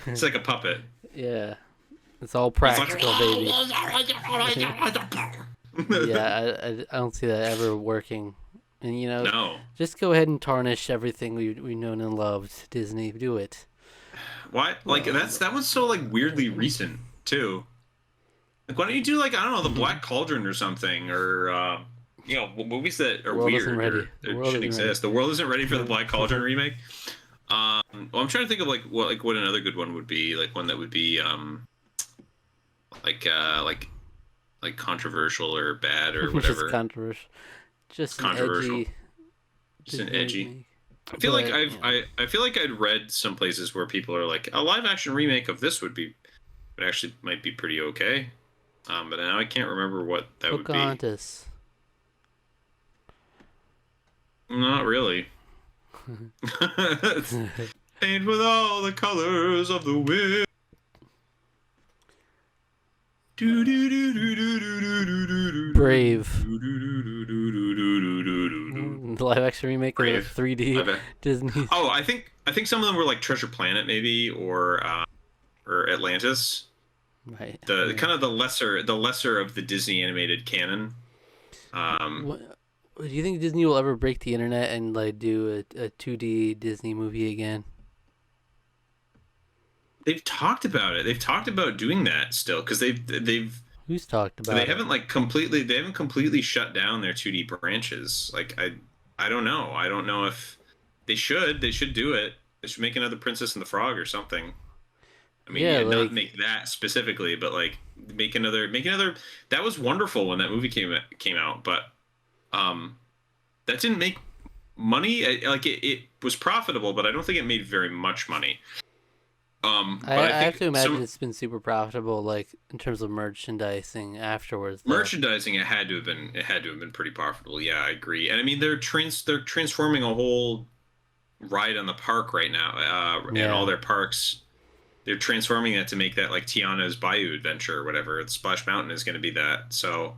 It's like a puppet. Yeah, it's all practical, baby. Yeah, I don't see that ever working. And just go ahead and tarnish everything we've known and loved. Disney, do it. Why? Like that one's so like weirdly recent too. Like, why don't you do like I don't know, the Black Cauldron or something, or movies that are weird or shouldn't exist. The world isn't ready for the Black Cauldron remake. Well, I'm trying to think of what another good one would be, like one that would be like controversial or bad or whatever. Just controversial. Just controversial. Just an edgy. I feel like I feel like I'd read some places where people are like a live action remake of this would actually might be pretty okay. But now I can't remember what that would be. Pocahontas. Not really. Paint with all the colors of the wind. Brave. The live action remake of 3D Disney. Oh, I think some of them were like Treasure Planet maybe or Atlantis. Right. The kind of the lesser of the Disney animated canon. Do you think Disney will ever break the internet and like do a 2D Disney movie again? They've talked about it. They've talked about doing that still because they've. Who's talked about it? They haven't completely shut down their 2D branches. Like I don't know. I don't know if they should. They should do it. They should make another Princess and the Frog or something. I mean, not make that specifically, but like make another. That was wonderful when that movie came out, but that didn't make money. Like it was profitable, but I don't think it made very much money. I have to imagine it's been super profitable, like in terms of merchandising afterwards. Though. Merchandising, it had to have been pretty profitable. Yeah, I agree. And I mean, they're transforming a whole ride on the park right now, and all their parks. They're transforming that to make that like Tiana's Bayou Adventure or whatever. Splash Mountain is going to be that. So,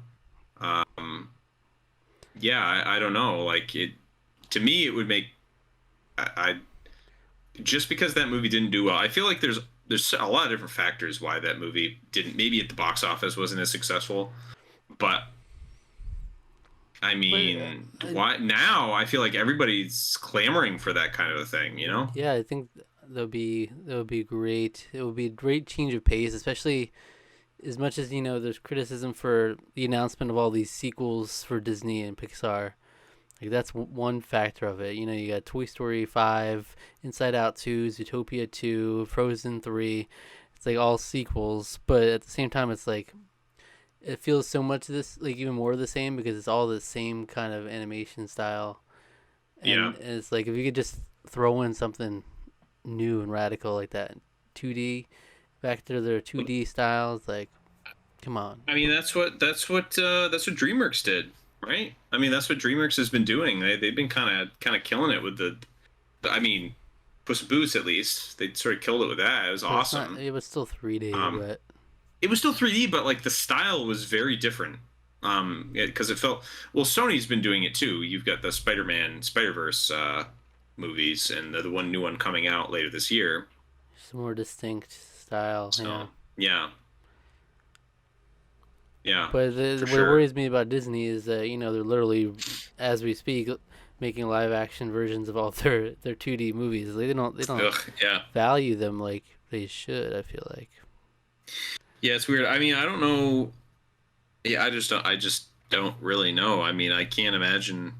yeah, I don't know. Like it, to me, it would make. Just because that movie didn't do well, I feel like there's a lot of different factors why that movie didn't. Maybe at the box office wasn't as successful, but I mean, why now? I feel like everybody's clamoring for that kind of a thing, you know? Yeah, I think that would be great. It would be a great change of pace, especially as much as there's criticism for the announcement of all these sequels for Disney and Pixar. Like that's one factor of it. You got Toy Story 5, Inside Out 2, Zootopia 2, Frozen 3. It's like all sequels, but at the same time, it's like it feels so much this like even more the same because it's all the same kind of animation style. And it's like if you could just throw in something new and radical like that, 2D, back to their 2D styles. Like, come on. I mean, that's what DreamWorks did. right? I mean, that's what DreamWorks has been doing. They've been kind of killing it with I mean, Puss in Boots at least. They sort of killed it with that. It was awesome. It was still 3D, but it was still 3D, but like the style was very different. Because it felt Sony's been doing it too. You've got the Spider-Man Spider-Verse movies, and the one new one coming out later this year. It's a more distinct style. So, yeah. But what worries me about Disney is that they're literally, as we speak, making live action versions of all their 2D movies. They don't value them like they should. I feel like. Yeah, it's weird. I mean, I don't know. Yeah, I just don't really know. I mean, I can't imagine.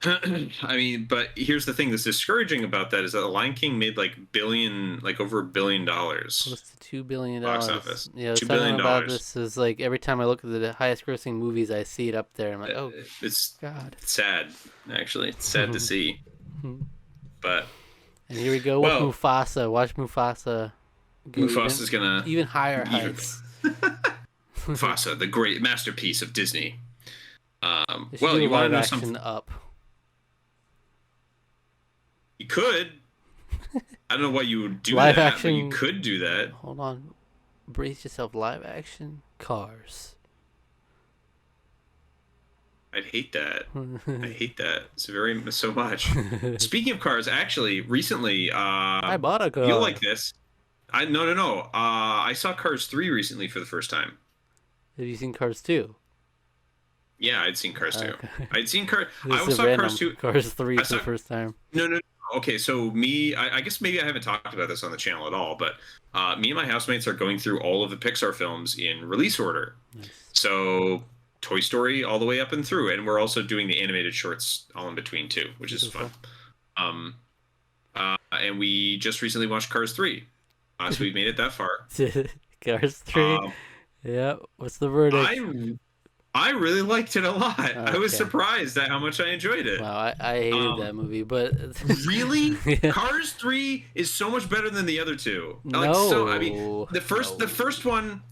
I mean, but here's the thing that's discouraging about that is that The Lion King made over $1 billion. Close to $2 billion. Box office. Yeah, $2 billion. About this is like every time I look at the highest grossing movies, I see it up there. I'm like, oh, it's God. It's sad, actually. It's sad to see. But. And here we go with Mufasa. Watch Mufasa. Mufasa's gonna even higher heights. Mufasa, the great masterpiece of Disney. You want to know something? Up. You could. I don't know why you would do live that, action, but you could do that. Hold on. Brace yourself. Live action Cars. I'd hate that. I hate that. So much. Speaking of cars, actually, recently, I bought a car. You'll like this. No. I saw Cars 3 recently for the first time. Have you seen Cars 2? Yeah, I'd seen Cars 2. Okay. I'd seen Cars. I saw Cars 2. Cars 3 for the first time. No. Okay, so I guess maybe I haven't talked about this on the channel at all, but me and my housemates are going through all of the Pixar films in release order. Nice. So Toy Story all the way up and through, and we're also doing the animated shorts all in between too, which is fun. And we just recently watched Cars 3. So we've made it that far. Cars 3. Yeah. What's the verdict? I really liked it a lot. Okay. I was surprised at how much I enjoyed it. Wow, I hated that movie, but really, Cars 3 is so much better than the other two. I mean, the first one,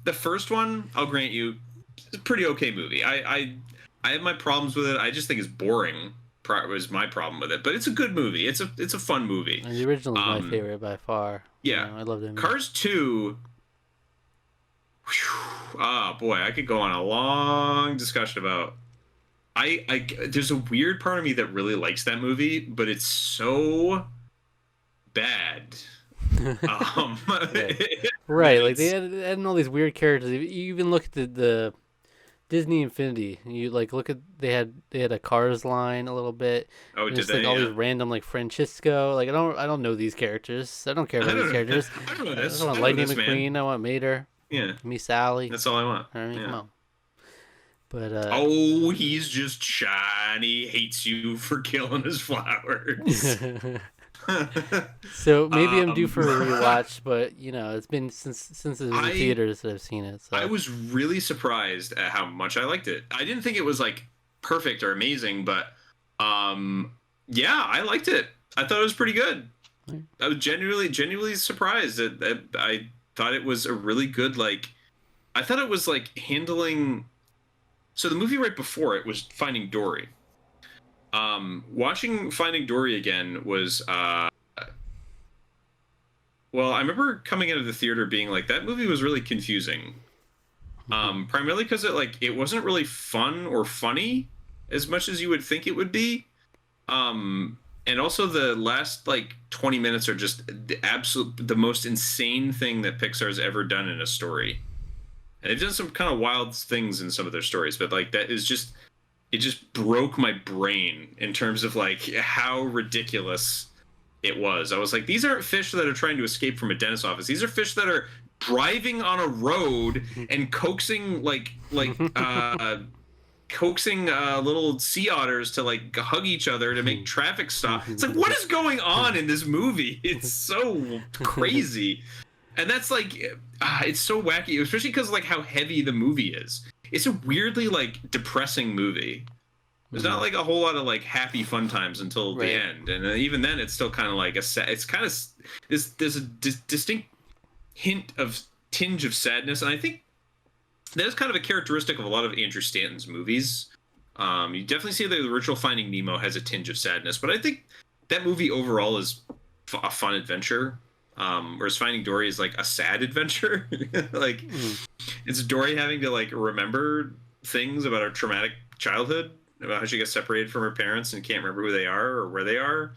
I'll grant you, it's a pretty okay movie. I have my problems with it. I just think it's boring. Was my problem with it, but it's a good movie. It's a fun movie. And the original is my favorite by far. Yeah, I love that movie. Cars 2. Oh boy, I could go on a long discussion about. There's a weird part of me that really likes that movie, but it's so bad. Right, like they had all these weird characters. You even look at the Disney Infinity. You look at they had a Cars line a little bit. Oh, did they? All these random Francisco. I don't know these characters. I don't care about these characters. I don't know this. I want Lightning McQueen. Man. I want Mater. Yeah. Me Sally. That's all I want. I mean, come on. But he's just shy and he hates you for killing his flowers. So maybe I'm due for a rewatch, but it's been since it was in theaters that I've seen it. So. I was really surprised at how much I liked it. I didn't think it was perfect or amazing, but yeah, I liked it. I thought it was pretty good. Right. I was genuinely surprised that I thought it was a really good I thought it was handling. So the movie right before it was Finding Dory. Watching Finding Dory again was well, I remember coming out of the theater being that movie was really confusing. Primarily because it wasn't really fun or funny as much as you would think it would be. And also the last 20 minutes are just the most insane thing that Pixar's ever done in a story. And they've done some kind of wild things in some of their stories, but that is just, it just broke my brain in terms of how ridiculous it was. I was like, these aren't fish that are trying to escape from a dentist's office. These are fish that are driving on a road and coaxing little sea otters to hug each other to make traffic stop. It's what is going on in this movie? It's so crazy. And that's it's so wacky, especially because how heavy the movie is. It's a weirdly depressing movie. There's not a whole lot of happy fun times until the end, and even then it's still kind of a sad. It's kind of there's a distinct tinge of sadness, and I think that's kind of a characteristic of a lot of Andrew Stanton's movies. You definitely see that the original Finding Nemo has a tinge of sadness, but I think that movie overall is a fun adventure. Whereas Finding Dory is like a sad adventure. Like it's Dory having to like remember things about her traumatic childhood, about how she gets separated from her parents and can't remember who they are or where they are.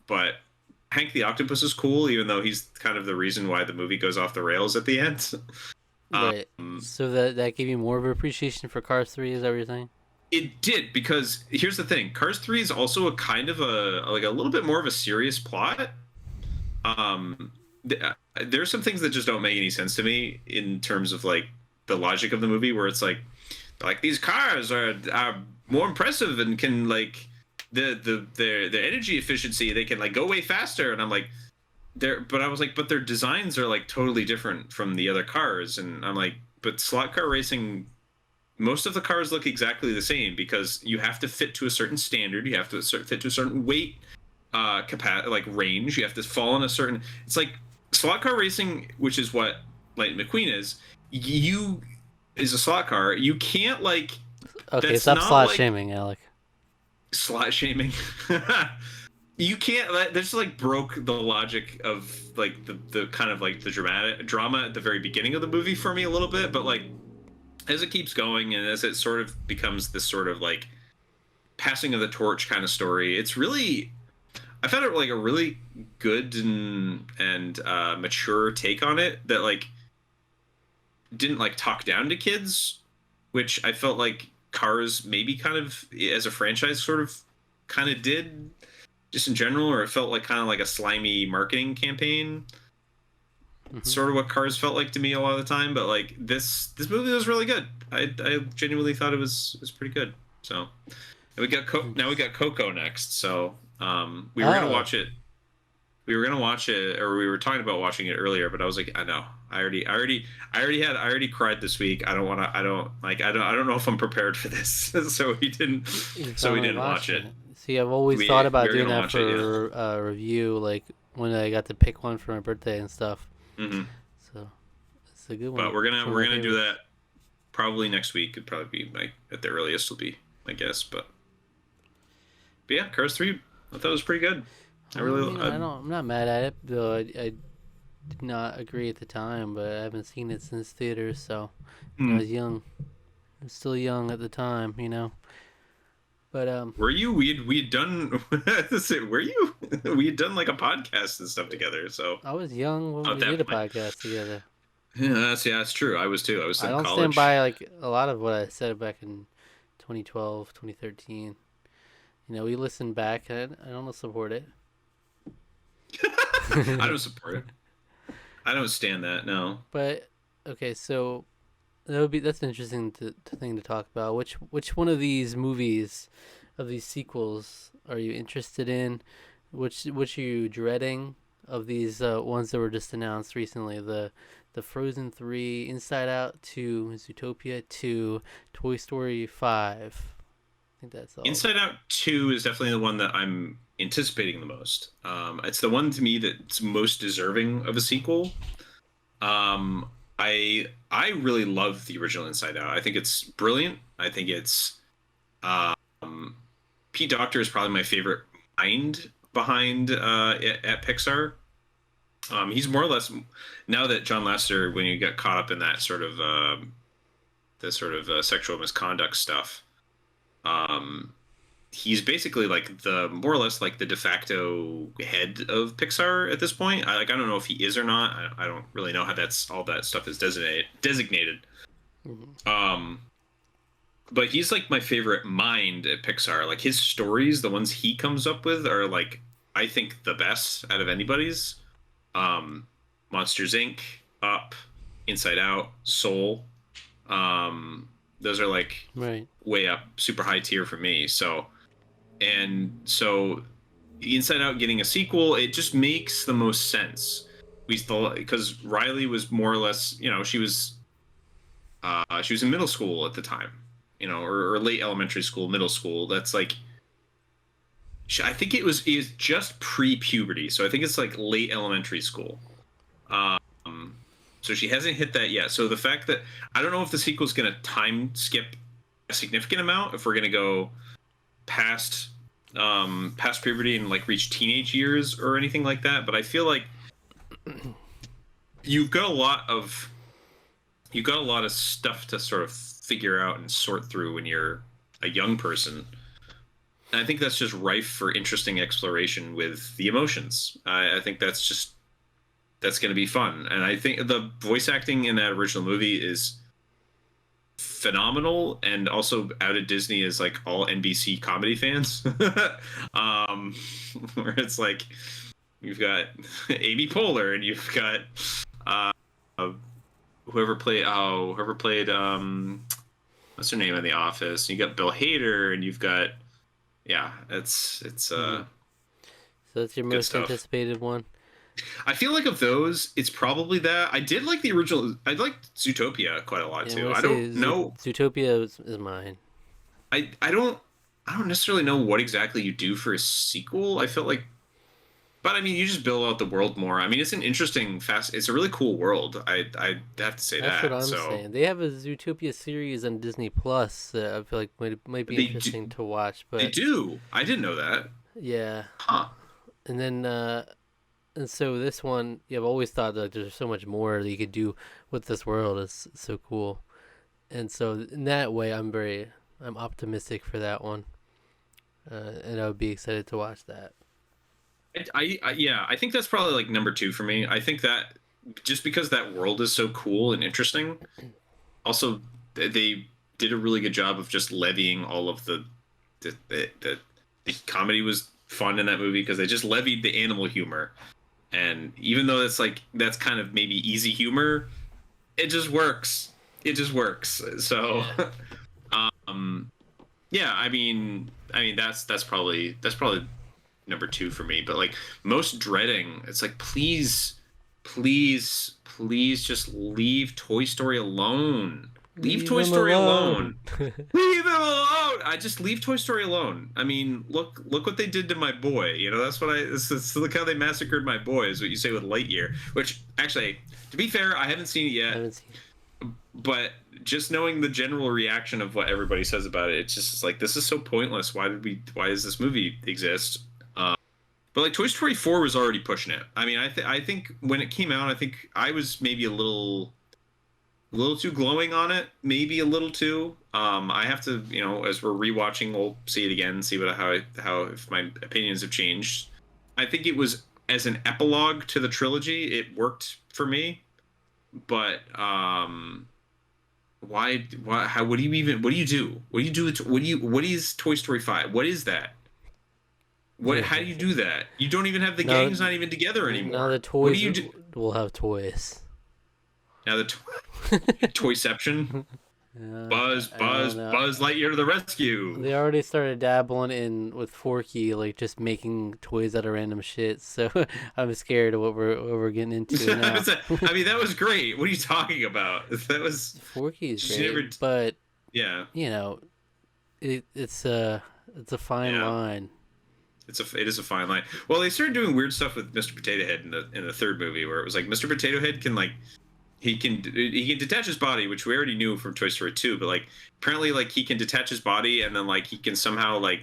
But Hank the Octopus is cool, even though he's kind of the reason why the movie goes off the rails at the end. Right. So that gave you more of an appreciation for Cars 3, is that what you're saying? It did, because here's the thing: Cars 3 is also a kind of a little bit more of a serious plot. There's some things that just don't make any sense to me in terms of like the logic of the movie, where it's like these cars are more impressive and can like the energy efficiency, they can like go way faster, and I'm like, but their designs are like totally different from the other cars, and I'm like, but slot car racing, most of the cars look exactly the same because you have to fit to a certain standard, you have to fit to a certain weight capacity, like range, you have to fall in a certain. It's like slot car racing, which is what Lightning McQueen is. You is a slot car. You can't like. Okay, stop slot shaming, Alec. Slot shaming. You can't. That just like broke the logic of like the kind of like the drama at the very beginning of the movie for me a little bit, but like as it keeps going and as it sort of becomes this sort of like passing of the torch kind of story, it's really. I found it like a really good and mature take on it that like didn't like talk down to kids, which I felt like Cars maybe kind of as a franchise sort of kind of did just in general, or it felt like kind of like a slimy marketing campaign. Sort of what Cars felt like to me a lot of the time, but like this movie was really good. I genuinely thought it was pretty good. So and we got now we got Coco next. So we were gonna watch it. We were gonna watch it, or we were talking about watching it earlier, but I was like, I know, I already cried this week. I don't know if I'm prepared for this, so we didn't watch it. See, I've always thought about doing that for a review, like when I got to pick one for my birthday and stuff. Mm-hmm. So it's a good one. But we're gonna do that probably next week. It'd probably be at the earliest will be my guess, but yeah, Cars 3, I thought it was pretty good. I'm not mad at it, though. I did not agree at the time, but I haven't seen it since theaters, so I was young. I was still young at the time, you know. But were you? We had done. Were you? We had done like a podcast and stuff together. So I was young when we did a podcast together. Yeah, that's true. I was too. I was in college. I don't stand by like a lot of what I said back in 2012, 2013. You know, we listened back, and I don't support it. I don't support it. I don't stand that. No. But okay, so that's an interesting thing to talk about. Which one of these movies, of these sequels, are you interested in? Which are you dreading of these ones that were just announced recently? The Frozen 3, Inside Out 2, Zootopia 2, Toy Story 5. I think that's all. Inside Out 2 is definitely the one that I'm anticipating the most. It's the one to me that's most deserving of a sequel. I really love the original Inside Out. I think it's brilliant. I think it's Pete Docter is probably my favorite mind behind at Pixar. He's more or less, now that John Lasseter, when you get caught up in that sort of sexual misconduct stuff, he's basically like more or less like the de facto head of Pixar at this point. I don't know if he is or not. I don't really know how all that stuff is designated. Mm-hmm. But he's like my favorite mind at Pixar. Like his stories, the ones he comes up with, are like I think the best out of anybody's. Monsters Inc., Up, Inside Out, Soul. Those are like way up, super high tier for me. So Inside Out getting a sequel, it just makes the most sense. Because Riley was more or less, she was in middle school at the time, or late elementary school, middle school. That's like, I think it was just pre-puberty, so I think it's like late elementary school. So she hasn't hit that yet. So the fact that I don't know if the sequel is going to time skip a significant amount, if we're going to go past past puberty and like reach teenage years or anything like that, but I feel like you've got a lot of stuff to sort of figure out and sort through when you're a young person. And I think that's just rife for interesting exploration with the emotions. I think that's going to be fun. And I think the voice acting in that original movie is phenomenal, and also outed Disney as like all NBC comedy fans. Where it's like you've got Amy Poehler and you've got whoever played what's her name in The Office. You got Bill Hader, and you've got it's So that's your most anticipated one. I feel like of those, it's probably that. I did like the original. I liked Zootopia quite a lot too. I don't know. Zootopia is mine. I don't necessarily know what exactly you do for a sequel. I felt like, but I mean, you just build out the world more. I mean, it's an interesting, it's a really cool world. I have to say that's that. That's what I'm saying. They have a Zootopia series on Disney Plus that I feel like might be interesting to watch. But they do. I didn't know that. Yeah. Huh. And then. And so this one, I've always thought that there's so much more that you could do with this world. It's so cool. And so in that way, I'm optimistic for that one. And I would be excited to watch that. I think that's probably like number 2 for me. I think that just because that world is so cool and interesting. Also, they did a really good job of just levying all of the comedy was fun in that movie because they just levied the animal humor. And even though that's kind of maybe easy humor, it just works. So, I mean, that's probably number 2 for me. But like most dreading, it's like please just leave Toy Story alone. Leave Toy Story alone. Leave him alone. I just leave Toy Story alone. I mean, look what they did to my boy. You know, that's what look how they massacred my boy is what you say with Lightyear. Which actually, to be fair, I haven't seen it yet. But just knowing the general reaction of what everybody says about it, it's just like this is so pointless. Why does this movie exist? But like Toy Story 4 was already pushing it. I mean, I think when it came out, I think I was maybe a little too glowing on it, maybe a little too. I have to, as we're rewatching, we'll see it again, see how if my opinions have changed. I think it was as an epilogue to the trilogy, it worked for me. But what do you do? What is Toy Story 5? What is that? How do you do that? You don't even have the gang's not even together anymore. Now the toys will have toys. Now the Toyception. Buzz Lightyear to the rescue. They already started dabbling with Forky, like just making toys out of random shit. So I'm scared of what we're getting into now. I mean, that was great. What are you talking about? That was Forky's great, but yeah, it's a fine line. It is a fine line. Well, they started doing weird stuff with Mr. Potato Head in the third movie, where it was like Mr. Potato Head can like. He can detach his body, which we already knew from Toy Story 2, but like apparently like he can detach his body and then like he can somehow like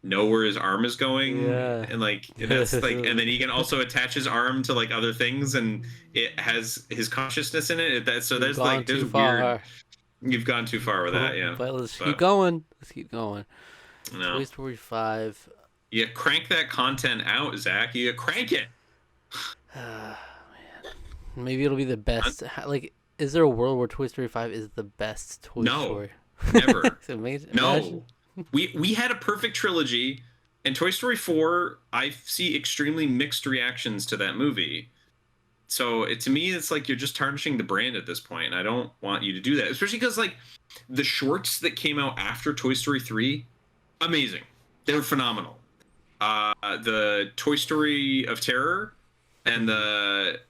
know where his arm is going, and like that's like, and then he can also attach his arm to like other things and it has his consciousness in it. There's weird. You've gone too far with that, yeah. But let's keep going. No. Toy Story 5. You crank that content out, Zach. You crank it. Maybe it'll be the best. Like, is there a world where Toy Story 5 is the best Toy Story? Never. It's amazing. No. We had a perfect trilogy, and Toy Story 4, I see extremely mixed reactions to that movie. So to me, it's like you're just tarnishing the brand at this point, and I don't want you to do that. Especially because, like, the shorts that came out after Toy Story 3, amazing. They were phenomenal. The Toy Story of Terror and the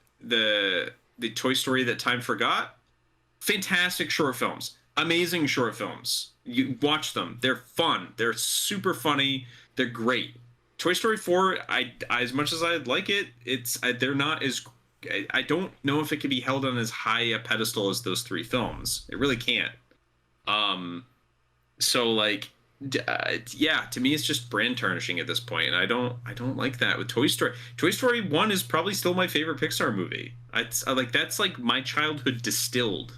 Toy Story That Time Forgot, fantastic short films, amazing short films. You watch them; they're fun. They're super funny. They're great. Toy Story 4, as much as I'd like it, they're not as I don't know if it can be held on as high a pedestal as those three films. It really can't. So like, yeah, to me it's just brand tarnishing at this point, and I don't like that with Toy Story. Toy Story 1 is probably still my favorite Pixar movie. I like that's like my childhood distilled.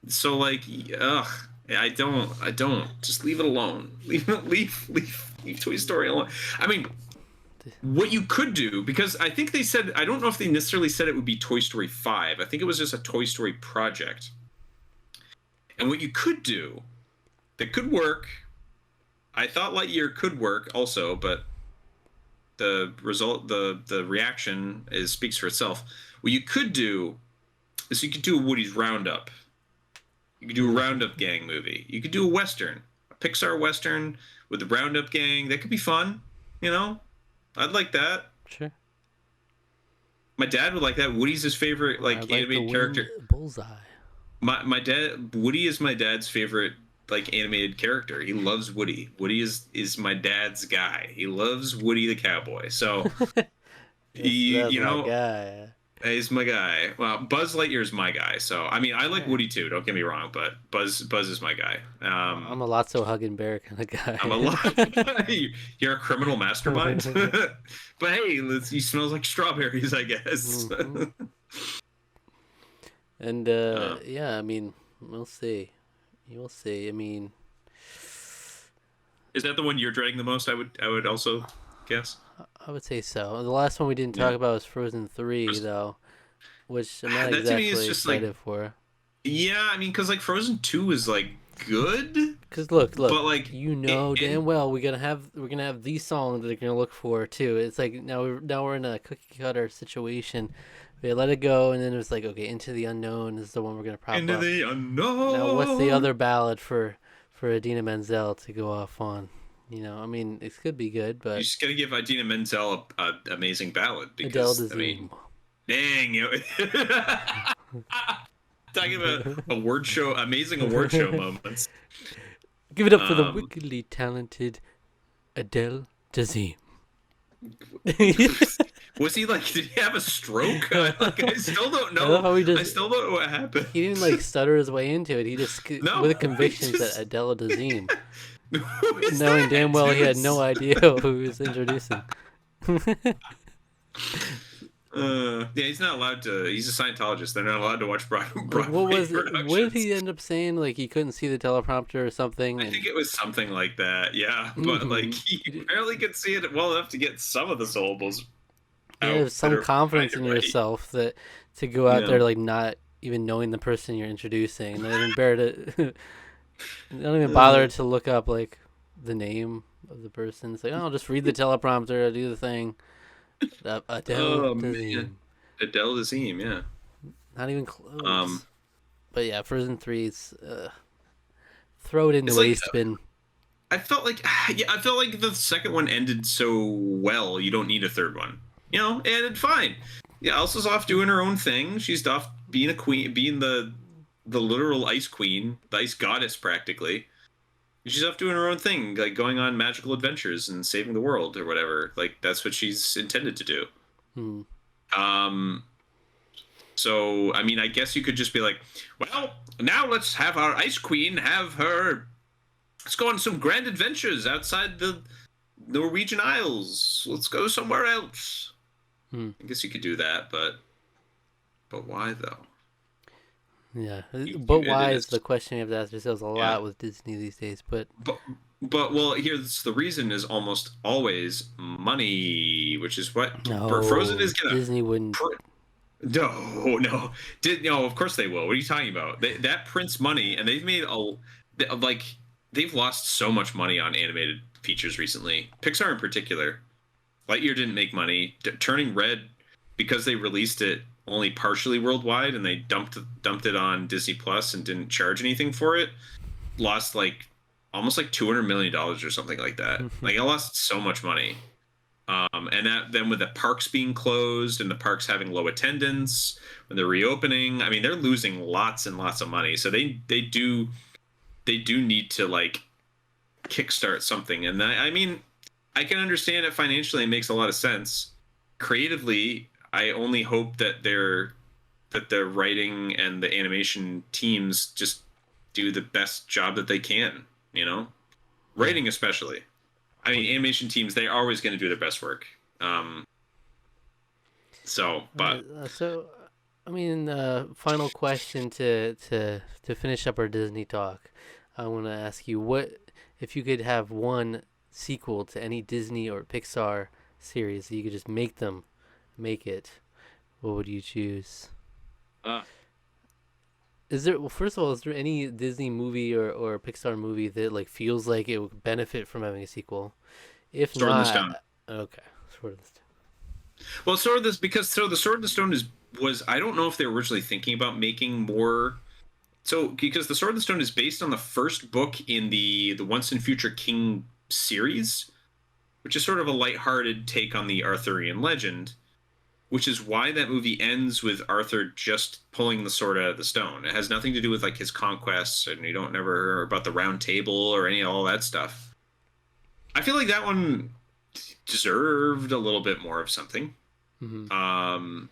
So like, ugh, I don't just leave it alone. Leave Toy Story alone. I mean, what you could do, because I think they said, I don't know if they necessarily said it would be Toy Story 5. I think it was just a Toy Story project. And what you could do that could work, I thought Lightyear could work also, but the result, the reaction speaks for itself. What you could do is you could do a Woody's Roundup. You could do a Roundup Gang movie. You could do a Western, a Pixar Western with the Roundup Gang. That could be fun, you know? I'd like that. Sure. My dad would like that. Woody's his favorite animated character. Bullseye. My dad, Woody is my dad's favorite animated character. He loves Woody. Woody is my dad's guy. He loves Woody the cowboy. So you know, my guy. He's my guy. Well, Buzz Lightyear is my guy. So I mean, I like Woody too. Don't get me wrong, but Buzz is my guy. I'm a Lotso hugging bear kind of guy. I'm a lot. You're a criminal mastermind. But hey, he smells like strawberries, I guess. And yeah, I mean, we'll see. You will see. I mean, is that the one you're dreading the most? I would also guess. I would say so. The last one we didn't talk about was Frozen 3, though, which I'm not exactly excited for. Yeah, I mean, because Frozen 2 is good. Because look, but damn well we're gonna have these songs that they're gonna look for too. It's like now we're in a cookie cutter situation. We let it go, and then it was like, okay, Into the Unknown is the one we're gonna prop Into up. the Unknown. Now, what's the other ballad for Idina Menzel to go off on? You know, I mean, it could be good, but you just gotta give Idina Menzel a amazing ballad because Adele Dazeem. Talking about award show, amazing award show moments. Give it up for the wickedly talented Adele Dazeem. Was he did he have a stroke? I still don't know. I still don't know what happened. He didn't stutter his way into it. He just with a conviction said Adele Dazeem. Knowing damn well he had no idea who he was introducing. Yeah, he's not allowed to. He's a Scientologist. They're not allowed to watch Broadway What was it? productions. What did he end up saying? He couldn't see the teleprompter or something. I think it was something like that. Yeah, but he barely could see it well enough to get some of the syllables. You have some confidence in yourself that to go out there not even knowing the person you're introducing. They don't even bother to look up the name of the person. It's I'll just read the teleprompter, I'll do the thing. Adele Dazeem. Adele Dazeem, yeah. Not even close. But yeah, Frozen 3's throw it in the waste bin. I felt like the second one ended so well. You don't need a third one. You know, and it's fine. Yeah, Elsa's off doing her own thing. She's off being a queen, being the literal ice queen, the ice goddess practically. She's off doing her own thing, going on magical adventures and saving the world or whatever. That's what she's intended to do. So I mean, I guess you could just be well, now let's have our ice queen let's go on some grand adventures outside the Norwegian Isles. Let's go somewhere else. I guess you could do that, but why though? Yeah, but why is the question you have to ask yourselves a lot with Disney these days. But well, here's the reason is almost always money, which is what Frozen is gonna. Disney wouldn't. No. Of course they will. What are you talking about? That prints money, and they've made they've lost so much money on animated features recently. Pixar in particular. Lightyear didn't make money. Turning Red, because they released it only partially worldwide and they dumped it on Disney Plus and didn't charge anything for it, lost almost $200 million or something like that. It lost so much money. And that then with the parks being closed and the parks having low attendance when they're reopening, I mean, they're losing lots and lots of money. So they do need to kickstart something. And I mean, I can understand it financially. It makes a lot of sense. creatively, I only hope that the writing and the animation teams just do the best job that they can. You know, Yeah. writing especially. I mean, animation teams, they're always going to do their best work. But So, I mean, final question to finish up our Disney talk. I want to ask you, what if you could have one sequel to any Disney or Pixar series, you could just make it. What would you choose? uh, Is there, well, first of all, is there any Disney movie or Pixar movie that like feels like it would benefit from having a sequel? If Sword in the not, Stone. okay, Sword in the Stone. Well, Sword of this because so the Sword in the Stone was I don't know if they were originally thinking about making more. So because the Sword in the Stone is based on the first book in the Once and Future King series, which is sort of a lighthearted take on the Arthurian legend, which is why that movie ends with Arthur just pulling the sword out of the stone. It has nothing to do with like his conquests, and you don't never hear about the Round Table or any of all that stuff. I feel like that one deserved a little bit more of something. Mm-hmm. Um,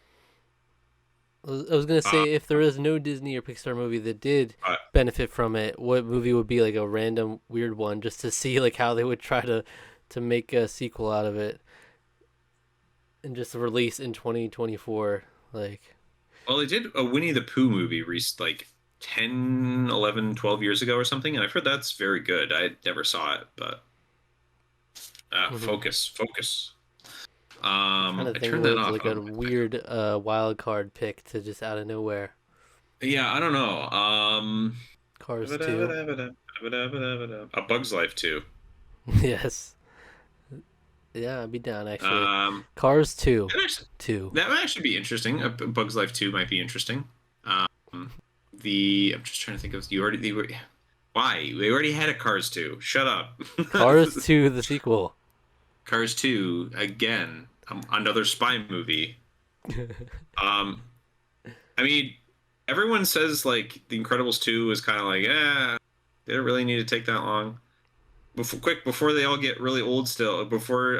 I was gonna say, if there is no Disney or Pixar movie that did benefit from it, what movie would be like a random weird one, just to see like how they would try to make a sequel out of it, and just release in 2024, like. well, they did a Winnie the Pooh movie like 10, 11, 12 years ago or something, and I've heard that's very good. I never saw it, but focus. I'm trying I to think turned of that off. like a weird wild card pick to just out of nowhere. Yeah, I don't know. Cars 2. A Bug's Life 2. Yes. Yeah, I'd be down actually. Um, Cars 2. that 2. might actually be interesting. A Bug's Life 2 might be interesting. I'm just trying to think of why we already had a Cars 2. Shut up. Cars 2, the sequel. Cars 2 again. Another spy movie. I mean, everyone says like The Incredibles 2 is kind of like, they don't really need to take that long. Before they all get really old still, before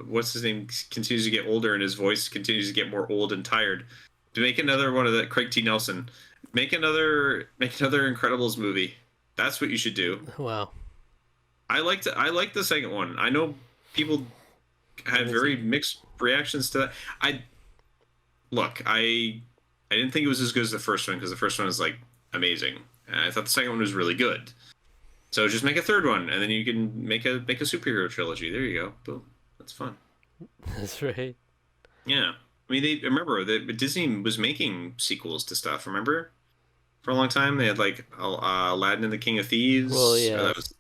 what's his name continues to get older and his voice continues to get more old and tired, to make another one of that Craig T. Nelson, make another Incredibles movie. That's what you should do. Wow. I like the second one. I know people had very mixed reactions to that. I didn't think it was as good as the first one, because the first one is like amazing, and I thought the second one was really good. So just make a third one, and then you can make a superhero trilogy. There you go. Boom. That's fun. That's right. Yeah. I mean, they remember that Disney was making sequels to stuff. Remember, for a long time they had like Aladdin and the King of Thieves. Well, yeah. That was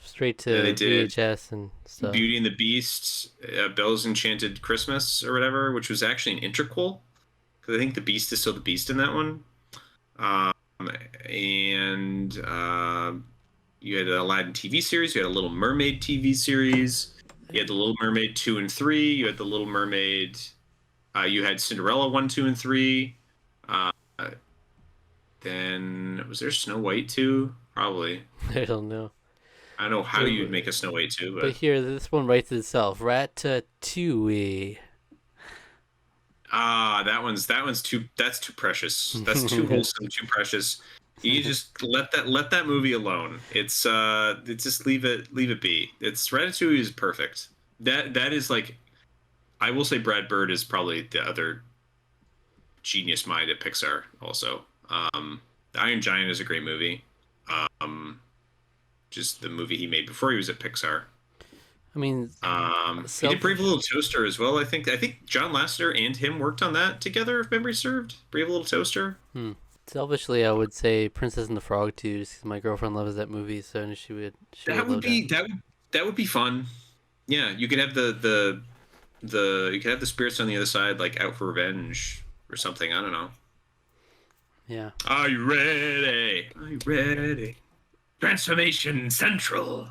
straight to they did VHS and stuff. Beauty and the Beast, Belle's Enchanted Christmas or whatever, which was actually an interquel, because I think the Beast is still the Beast in that one. You had an Aladdin TV series. You had a Little Mermaid TV series. You had the Little Mermaid 2 and 3. You had the Little Mermaid. You had Cinderella 1, 2, and 3. Then was there Snow White 2? Probably. I don't know. I don't know how you'd make a Snow White 2, but here, this one writes itself. Ratatouille. That's too precious. That's too wholesome, too precious. You just let that movie alone. It's just leave it be. Ratatouille is perfect. That is like, I will say Brad Bird is probably the other genius mind at Pixar also. The Iron Giant is a great movie. Just the movie he made before he was at Pixar. I mean, he did Brave Little Toaster as well. I think John Lasseter and him worked on that together, if memory served. Brave Little Toaster. Selfishly, I would say Princess and the Frog 2, just because my girlfriend loves that movie, so she would. That would be fun. Yeah, you could have the spirits on the other side, like out for revenge or something. I don't know. Yeah. Are you ready? Are you ready? Transformation Central.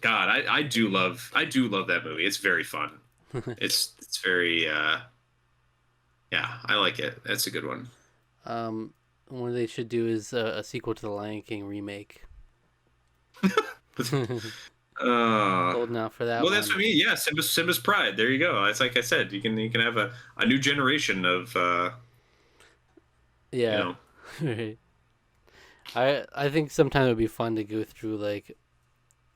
God, I do love that movie. It's very fun. it's very yeah, I like it. That's a good one. What they should do is a sequel to the Lion King remake. Holding out for that well, one. that's what I mean. Yeah, Simba's Pride. There you go. It's like I said, you can have a new generation of you Yeah. know. Right. I think sometime it would be fun to go through like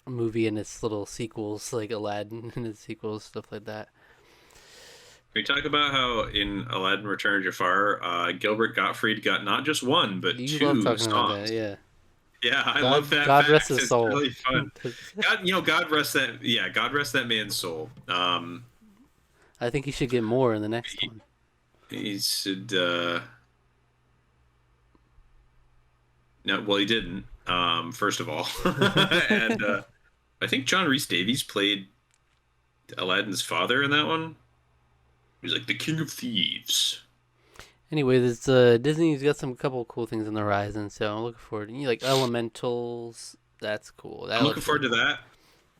a movie and its little sequels, like Aladdin and its sequels, stuff like that. We talk about how in Aladdin Return of Jafar, Gilbert Gottfried got not just one but You love two talking about songs. that, yeah. Yeah, I love that God rest fact. his It's soul. really fun. God rest that. Yeah, God rest that man's soul. I think he should get more in the next one. He should. No, well, he didn't. First of all, and I think John Rhys Davies played Aladdin's father in that one. He's like the king of thieves. Anyway, this Disney's got some couple cool things on the horizon, so I'm looking forward. Like Elementals, that's cool. That I'm looking looks forward really to that.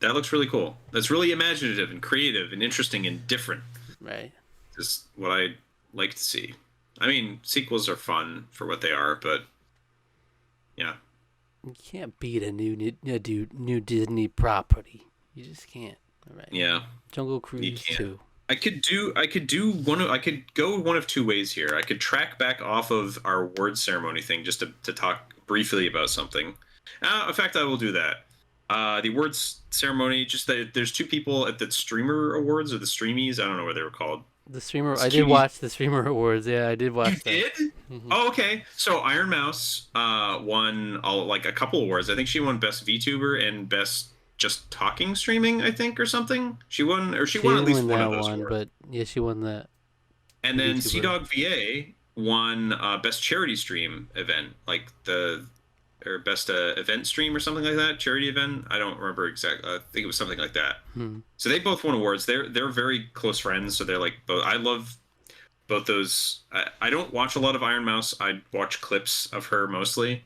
That looks really cool. That's really imaginative and creative and interesting and different. cool. Right. Just what I like to see. I mean, sequels are fun for what they are, but yeah. You can't beat a new Disney property. You just can't. All right. Yeah. Jungle Cruise can't. 2. I could go one of two ways here. I could track back off of our award ceremony thing just to talk briefly about something. In fact, I will do that. The awards ceremony, just that there's two people at the Streamer Awards or the Streamies. I don't know what they were called. The streamer. I did watch the Streamer Awards. Yeah, I did watch that. You did? Mm-hmm. Oh, okay. So Iron Mouse won like a couple awards. I think she won Best VTuber and Best Just Talking Streaming, I think, or something. She won at least one of those awards. But yeah, she won that. And then CDawg VA won Best Charity Stream event, like or Best Event Stream or something like that, charity event. I don't remember exactly. I think it was something like that. So they both won awards. They're very close friends. So they're like both. I love both those. I don't watch a lot of Iron Mouse. I watch clips of her mostly.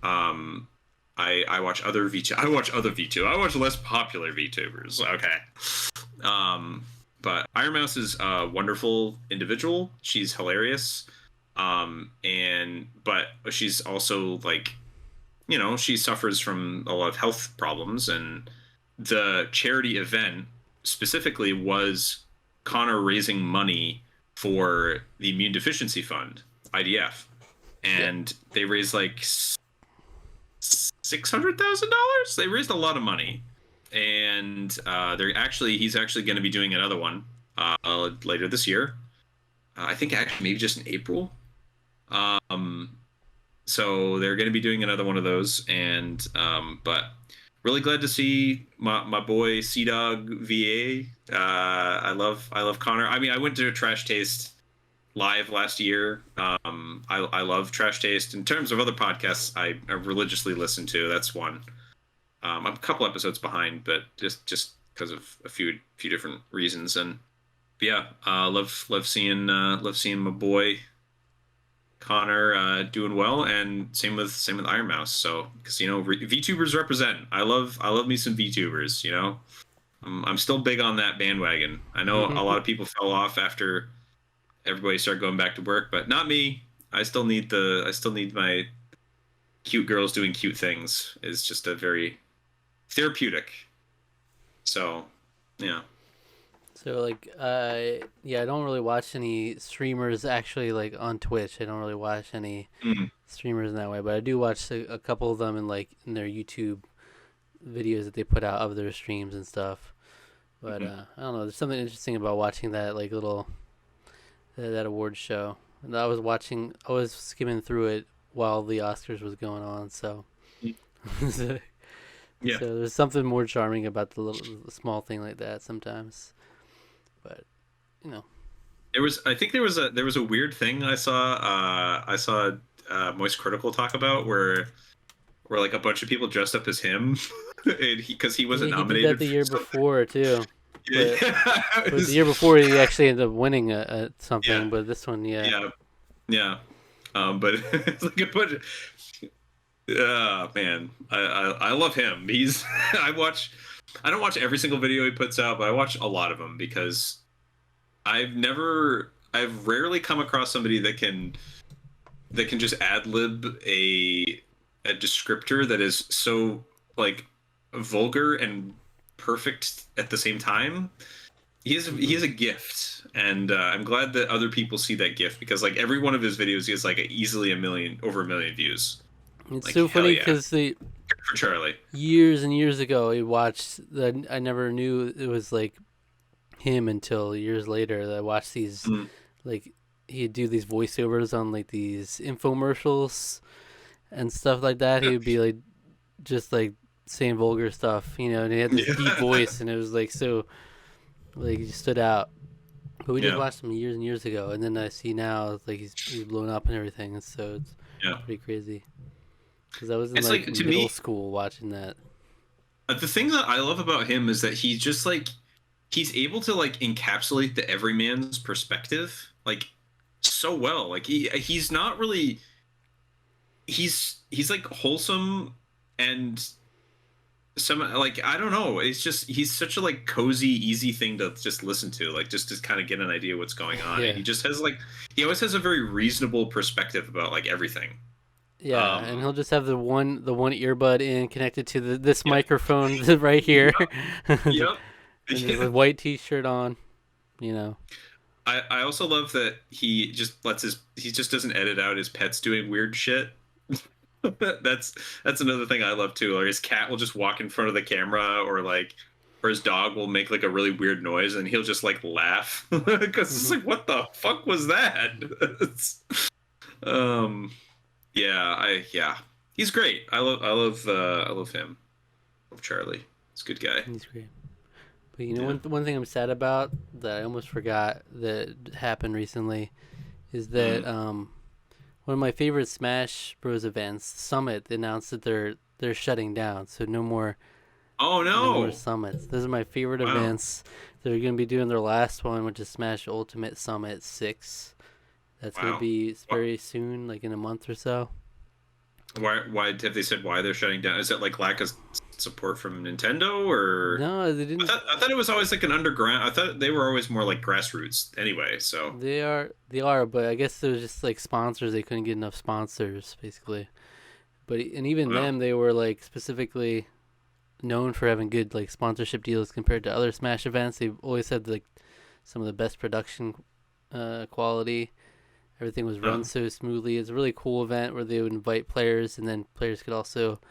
I watch other VTubers. I watch less popular VTubers. Okay. But Iron Mouse is a wonderful individual. She's hilarious. But she's also like, she suffers from a lot of health problems, and the charity event specifically was Connor raising money for the Immune Deficiency Fund, IDF. And they raised like $600,000. They raised a lot of money. And he's actually going to be doing another one later this year. I think actually maybe just in April. So they're going to be doing another one of those, and but really glad to see my boy CDawg VA. I love Connor. I mean, I went to Trash Taste live last year. I love Trash Taste. In terms of other podcasts, I religiously listen to. That's one. I'm a couple episodes behind, but just because of a few different reasons. And yeah, love seeing my boy Connor doing well, and same with Iron Mouse. So because VTubers represent. I love me some VTubers. I'm still big on that bandwagon. I know a lot of people fell off after everybody started going back to work, but not me. I still need my cute girls doing cute things. It's just a very therapeutic. So yeah. So like I don't really watch any streamers actually like on Twitch. I don't really watch any streamers in that way, but I do watch a couple of them in their YouTube videos that they put out of their streams and stuff. But I don't know, there's something interesting about watching that like little that award show. And I was skimming through it while the Oscars was going on, so Yeah. So there's something more charming about the little small thing like that sometimes. But there was a weird thing I saw Moist Critical talk about where like a bunch of people dressed up as him because he wasn't nominated. He did that the year before too. But the year before he actually ended up winning something, Yeah. but this one, Yeah. But it's like a bunch of man, I love him. I don't watch every single video he puts out, but I watch a lot of them because I've rarely come across somebody that can just ad lib a descriptor that is so like vulgar and perfect at the same time. He is a gift, and I'm glad that other people see that gift, because like every one of his videos is like easily over a million views. It's Like so hell funny yeah, because good for Charlie. years and years ago, I watched that. I never knew it was like him until years later. That I watched these Mm. like he'd do these voiceovers on like these infomercials and stuff like that. He would be like just like saying vulgar stuff, and he had this deep Yeah. voice, and it was like so like he stood out. But we just Yeah. watched him years and years ago, and then I see now it's like he's blown up and everything, and so it's Yeah. pretty crazy. Because I was in It's like like, to middle me, school watching that. the thing that I love about him is that he's just like he's able to like encapsulate the everyman's perspective like so well. Like he's not really he's like wholesome, and some like I don't know. It's just he's such a like cozy, easy thing to just listen to, like just to kind of get an idea what's going on. Yeah. He just has like he always has a very reasonable perspective about like everything. Yeah, and he'll Um, just have the one earbud in connected to this yeah, microphone right here, and yep. there's a white T-shirt on. You know. I also love that he just doesn't edit out his pets doing weird shit. That's another thing I love too. Or his cat will just walk in front of the camera, or his dog will make like a really weird noise, and he'll just like laugh because it's like, what the fuck was that? um, yeah, he's great. I love him. Love Charlie. He's a good guy. He's great. But you know, Yeah. one thing I'm sad about that I almost forgot that happened recently is that one of my favorite Smash Bros events, Summit, announced that they're shutting down, so no more Oh no! summits. Those are my favorite Wow. events. They're gonna be doing their last one, which is Smash Ultimate Summit 6. That's gonna Wow. be very soon, like in a month or so. Why have they said why they're shutting down? Is it like lack of support from Nintendo, or No, they didn't. I thought it was always like an underground. I thought they were always more like grassroots anyway. So They are, but I guess there's just like sponsors. They couldn't get enough sponsors, basically. And even Wow. them, they were like specifically known for having good like sponsorship deals compared to other Smash events. They've always had like some of the best production quality. Everything was run so smoothly. It's a really cool event where they would invite players, and then players could also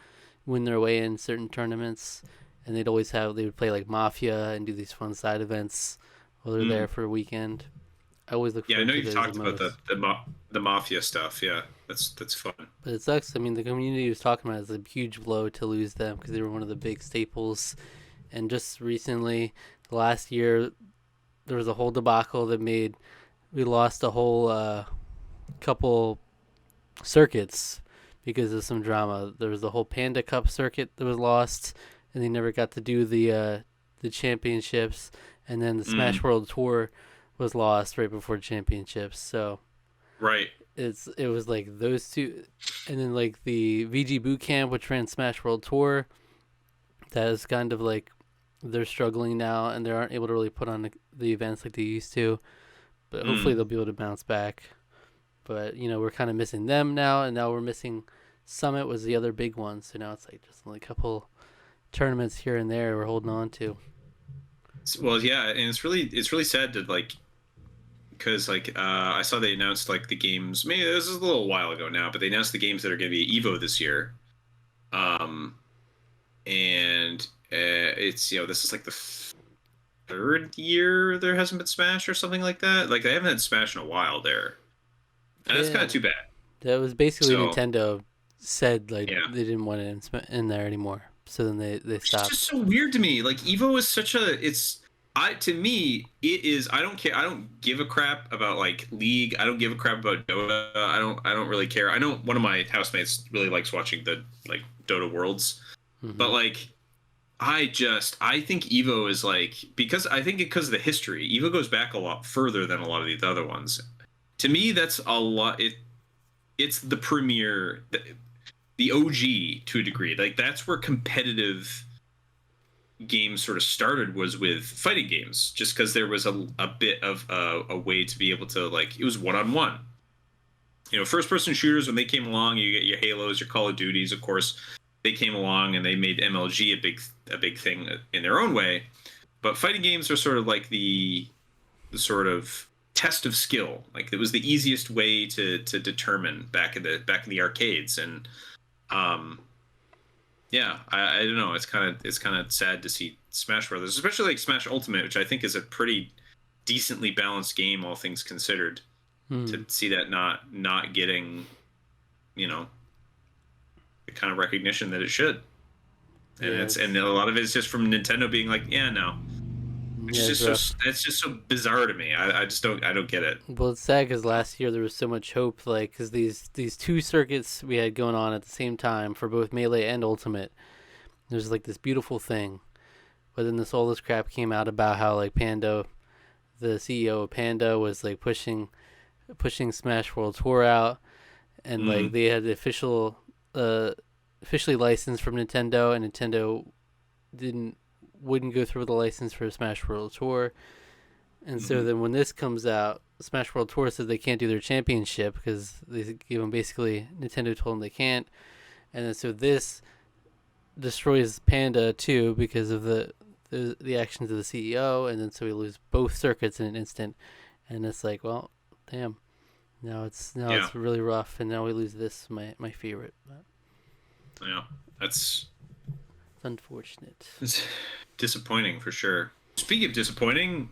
win their way in certain tournaments. And they would play like Mafia and do these fun side events while they're there for a weekend. I always look yeah, I forward know to you've those talked the about most. the mafia stuff. Yeah, that's fun. But it sucks. I mean, the community was talking about it as a huge blow to lose them because they were one of the big staples. And just recently, last year, there was a whole debacle that we lost a whole couple circuits because of some drama. There was the whole Panda Cup circuit that was lost, and they never got to do the championships. And then the Smash World Tour was lost right before championships. So Right. it was like those two, and then like the VG Boot Camp, which ran Smash World Tour, that is kind of like they're struggling now, and they aren't able to really put on the events like they used to. But hopefully they'll be able to bounce back. But we're kind of missing them now, and now we're missing Summit was the other big one. So now it's like just only a couple tournaments here and there we're holding on to. Well, yeah, and it's really sad to like, because like I saw they announced like the games. Maybe this is a little while ago now, but they announced the games that are going to be at Evo this year. And it's this is like the third year there hasn't been Smash or something like that. Like they haven't had Smash in a while there, and that's kind of too bad. That was basically So, Nintendo said like yeah. they didn't want it in there anymore. So then they It's stopped. just so weird to me. Like Evo is such a to me it is. I don't care. I don't give a crap about like League. I don't give a crap about Dota. I don't really care. I know one of my housemates really likes watching the like Dota Worlds, but like I think Evo is like because of the history. Evo goes back a lot further than a lot of these other ones. To me, that's a lot. It's the premier, the OG to a degree. Like that's where competitive games sort of started, was with fighting games, just because there was a bit of a way to be able to like, it was one-on-one. First person shooters, when they came along, you get your Halos, your Call of Duties, of course, they came along and they made MLG a big thing in their own way. But fighting games are sort of like the sort of test of skill. Like it was the easiest way to determine back in the arcades. And yeah, I don't know. It's kind of sad to see Smash Brothers, especially like Smash Ultimate, which I think is a pretty decently balanced game, all things considered. To see that not getting, you know, the kind of recognition that it should. And and a lot of it is just from Nintendo being like, yeah, no. It's just so bizarre to me. I don't get it. Well, it's sad because last year there was so much hope, like, because these two circuits we had going on at the same time for both Melee and Ultimate. There's like this beautiful thing, but then all this crap came out about how like Panda, the CEO of Panda, was like pushing Smash World Tour out, and like they had the officially licensed from Nintendo, and Nintendo wouldn't go through with the license for Smash World Tour. And so then when this comes out, Smash World Tour says they can't do their championship because they gave them Nintendo told them they can't. And then so this destroys Panda too because of the actions of the CEO, and then so we lose both circuits in an instant. And it's like, well, damn. It's really rough, and now we lose this, my favorite. But yeah, it's unfortunate. It's disappointing for sure. Speaking of disappointing,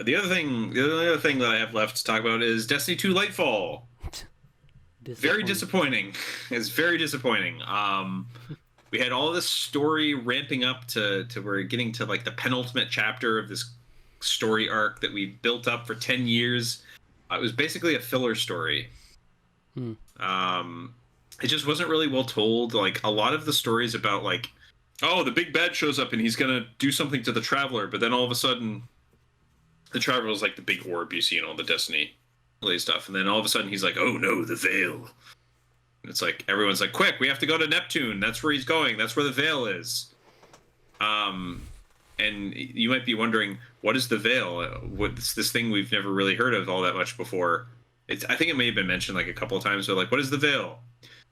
the other thing that I have left to talk about is Destiny 2 Lightfall. Very disappointing. It's very disappointing. We had all this story ramping up to we're getting to like the penultimate chapter of this story arc that we built up for 10 years. It was basically a filler story. It just wasn't really well told. Like a lot of the stories about like, oh, the big bad shows up and he's gonna do something to the Traveler, but then all of a sudden, the Traveler is like the big orb you see in all the Destiny stuff, and then all of a sudden he's like, oh no, the Veil. And it's like everyone's like, quick, we have to go to Neptune. That's where he's going. That's where the Veil is. And you might be wondering, what is the Veil? What's this thing we've never really heard of all that much before? I think it may have been mentioned like a couple of times. But like, what is the Veil?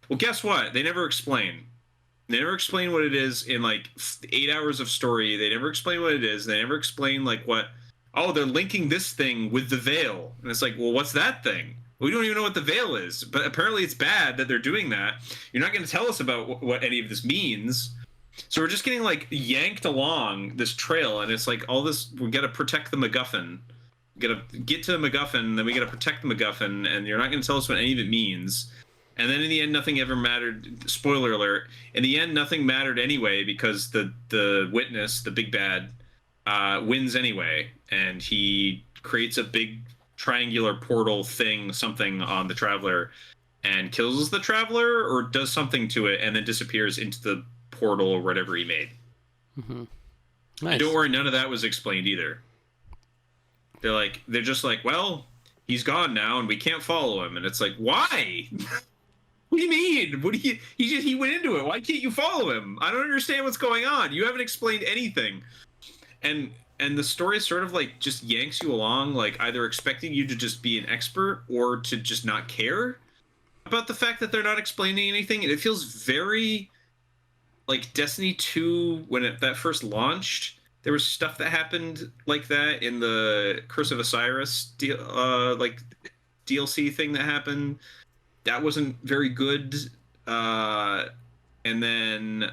Well, guess what? They never explain. They never explain what it is in like 8 hours of story. They never explain what it is. They never explain like what. Oh, they're linking this thing with the Veil, and it's like, well, what's that thing? We don't even know what the Veil is, but apparently it's bad that they're doing that. You're not going to tell us about what any of this means. So we're just getting like yanked along this trail, and it's like all this. We got to protect the MacGuffin. We got to get to the MacGuffin, then we got to protect the MacGuffin, and you're not going to tell us what any of it means. And then in the end, nothing ever mattered. Spoiler alert. In the end, nothing mattered anyway because the witness, the big bad, wins anyway, and he creates a big triangular portal thing, something on the Traveler, and kills the Traveler or does something to it, and then disappears into the portal or whatever he made. Mm-hmm. Nice. And don't worry, none of that was explained either. They're just like, well, he's gone now, and we can't follow him, and it's like, why? What do you mean? He went into it. Why can't you follow him? I don't understand what's going on. You haven't explained anything. And the story sort of like just yanks you along, like either expecting you to just be an expert or to just not care about the fact that they're not explaining anything. And it feels very like Destiny 2 when that first launched. There was stuff that happened like that in the Curse of Osiris DLC thing that happened. That wasn't very good. And then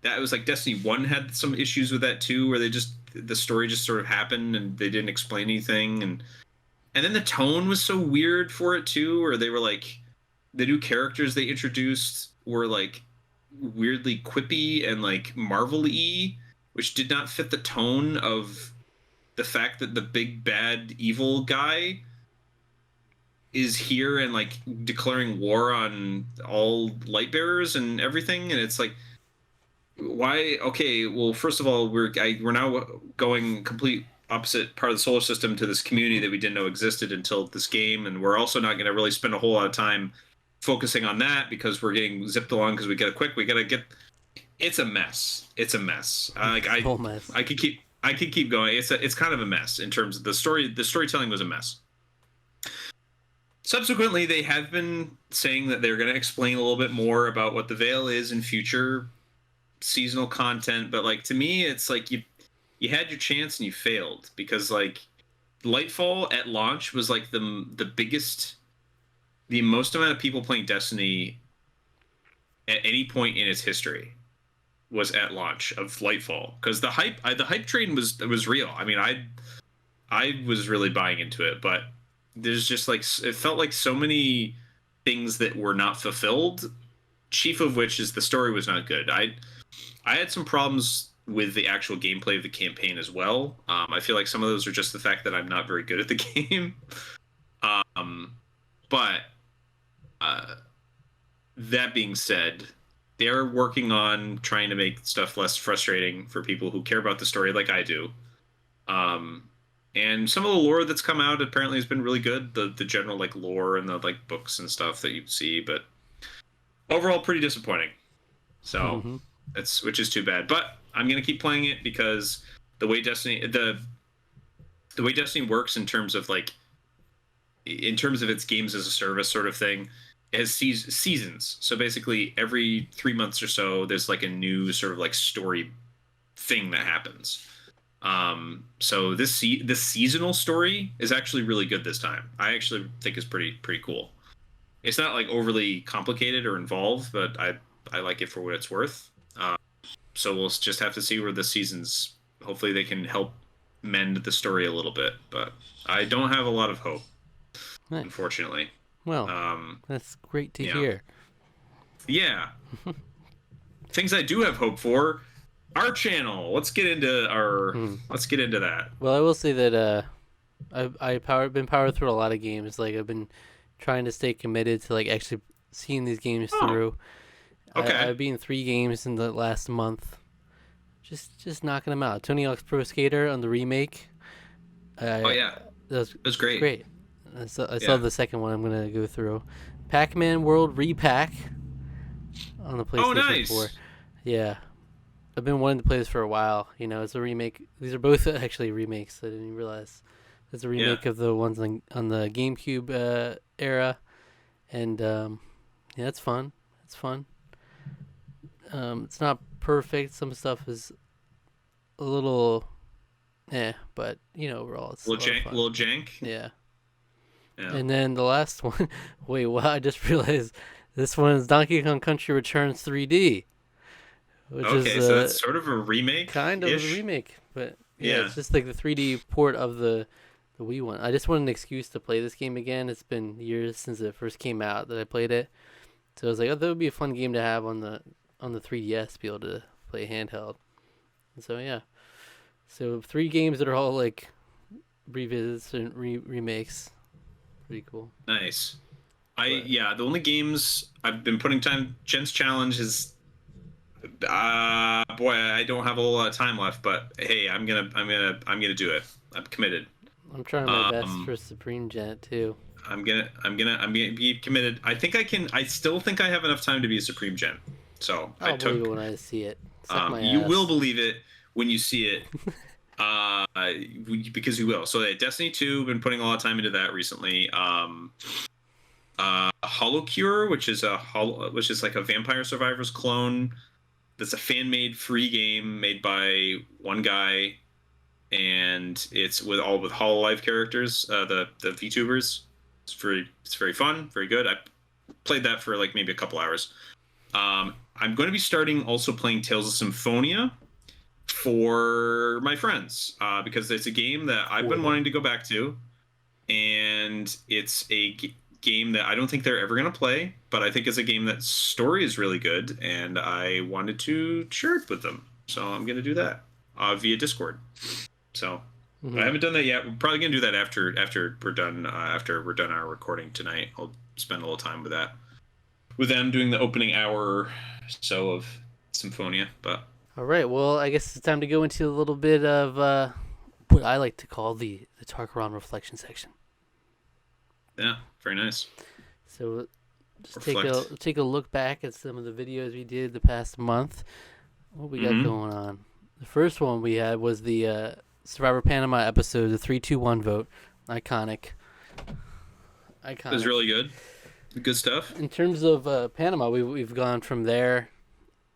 that was like Destiny 1 had some issues with that too, where the story just sort of happened and they didn't explain anything. And then the tone was so weird for it too, where they were like, the new characters they introduced were like weirdly quippy and like Marvel-y, which did not fit the tone of the fact that the big bad evil guy is here and like declaring war on all light bearers and everything. And it's like, why? Okay, well, first of all, we're now going complete opposite part of the solar system to this community that we didn't know existed until this game, and we're also not going to really spend a whole lot of time focusing on that because we're getting zipped along because we got to get. It's a mess. It's a mess. Mess. I could keep going. It's kind of a mess in terms of the story. The storytelling was a mess. Subsequently, they have been saying that they're going to explain a little bit more about what the Veil is in future seasonal content. But like to me, it's like you had your chance and you failed, because like Lightfall at launch was like the biggest, the most amount of people playing Destiny at any point in its history was at launch of Lightfall, because the hype train was real. I mean, I was really buying into it, but there's just like, it felt like so many things that were not fulfilled, chief of which is the story was not good. I had some problems with the actual gameplay of the campaign as well. I feel like some of those are just the fact that I'm not very good at the game. But that being said, they're working on trying to make stuff less frustrating for people who care about the story like I do. And some of the lore that's come out apparently has been really good. The general like lore and the like books and stuff that you see, but overall pretty disappointing. So which is too bad. But I'm gonna keep playing it because the way Destiny works in terms of its games as a service sort of thing, it has seasons. So basically every 3 months or so there's like a new sort of like story thing that happens. So this seasonal story is actually really good this time. I actually think it's pretty cool. It's not like overly complicated or involved, but I like it for what it's worth. So we'll just have to see where the seasons. Hopefully they can help mend the story a little bit, but I don't have a lot of hope, unfortunately. Well, that's great to hear. Yeah. Things I do have hope for. Our channel. Let's get into that. Well, I will say that I've been powered through a lot of games. Like I've been trying to stay committed to like actually seeing these games through. Okay. I've been 3 games in the last month. Just knocking them out. Tony Hawk's Pro Skater on the remake. That was great. Great. I saw the second one I'm gonna go through. Pac-Man World Repack on the PlayStation 4. Yeah. I've been wanting to play this for a while. You know, it's a remake. These are both actually remakes. I didn't even realize. It's a remake of the ones on the GameCube era. And it's fun. It's fun. It's not perfect. Some stuff is a little but overall it's a little jank. Yeah. And then the last one, wait, well, I just realized this one is Donkey Kong Country Returns 3D. Which is, so that's sort of a remake? Kind of a remake, but it's just like the 3D port of the Wii one. I just wanted an excuse to play this game again. It's been years since it first came out that I played it. So I was like, that would be a fun game to have on the 3DS, be able to play handheld. And so, yeah. So 3 games that are all like revisits and remakes. Pretty cool. Nice. The only games I've been putting time. Jen's challenge is, I don't have a whole lot of time left, but hey, I'm gonna do it. I'm committed. I'm trying my best for Supreme Gent too. I'm gonna be committed. I still think I have enough time to be a Supreme Gent. So I'll believe it when I see it. You will believe it when you see it. Because you will. So Destiny 2, been putting a lot of time into that recently. Hollow Cure, which is like a Vampire Survivors clone. That's a fan-made free game made by one guy, and it's with Hololive characters, the VTubers. It's very fun, very good. I played that for like maybe a couple hours. I'm going to be starting also playing Tales of Symphonia for my friends, because it's a game that I've been wanting to go back to, and it's a game that I don't think they're ever going to play, but I think it's a game that story is really good, and I wanted to share it with them, so I'm going to do that via Discord. So I haven't done that yet. We're probably going to do that after we're done our recording tonight. I'll spend a little time with that, with them doing the opening hour so of Symphonia. But all right, well, I guess it's time to go into a little bit of what I like to call the Tarqaron reflection section. Yeah, very nice. So just take a look back at some of the videos we did the past month. What we got going on. The first one we had was the Survivor Panama episode, the 3-2-1 vote. Iconic. It was iconic. really good. Good stuff. In terms of Panama, we've gone from there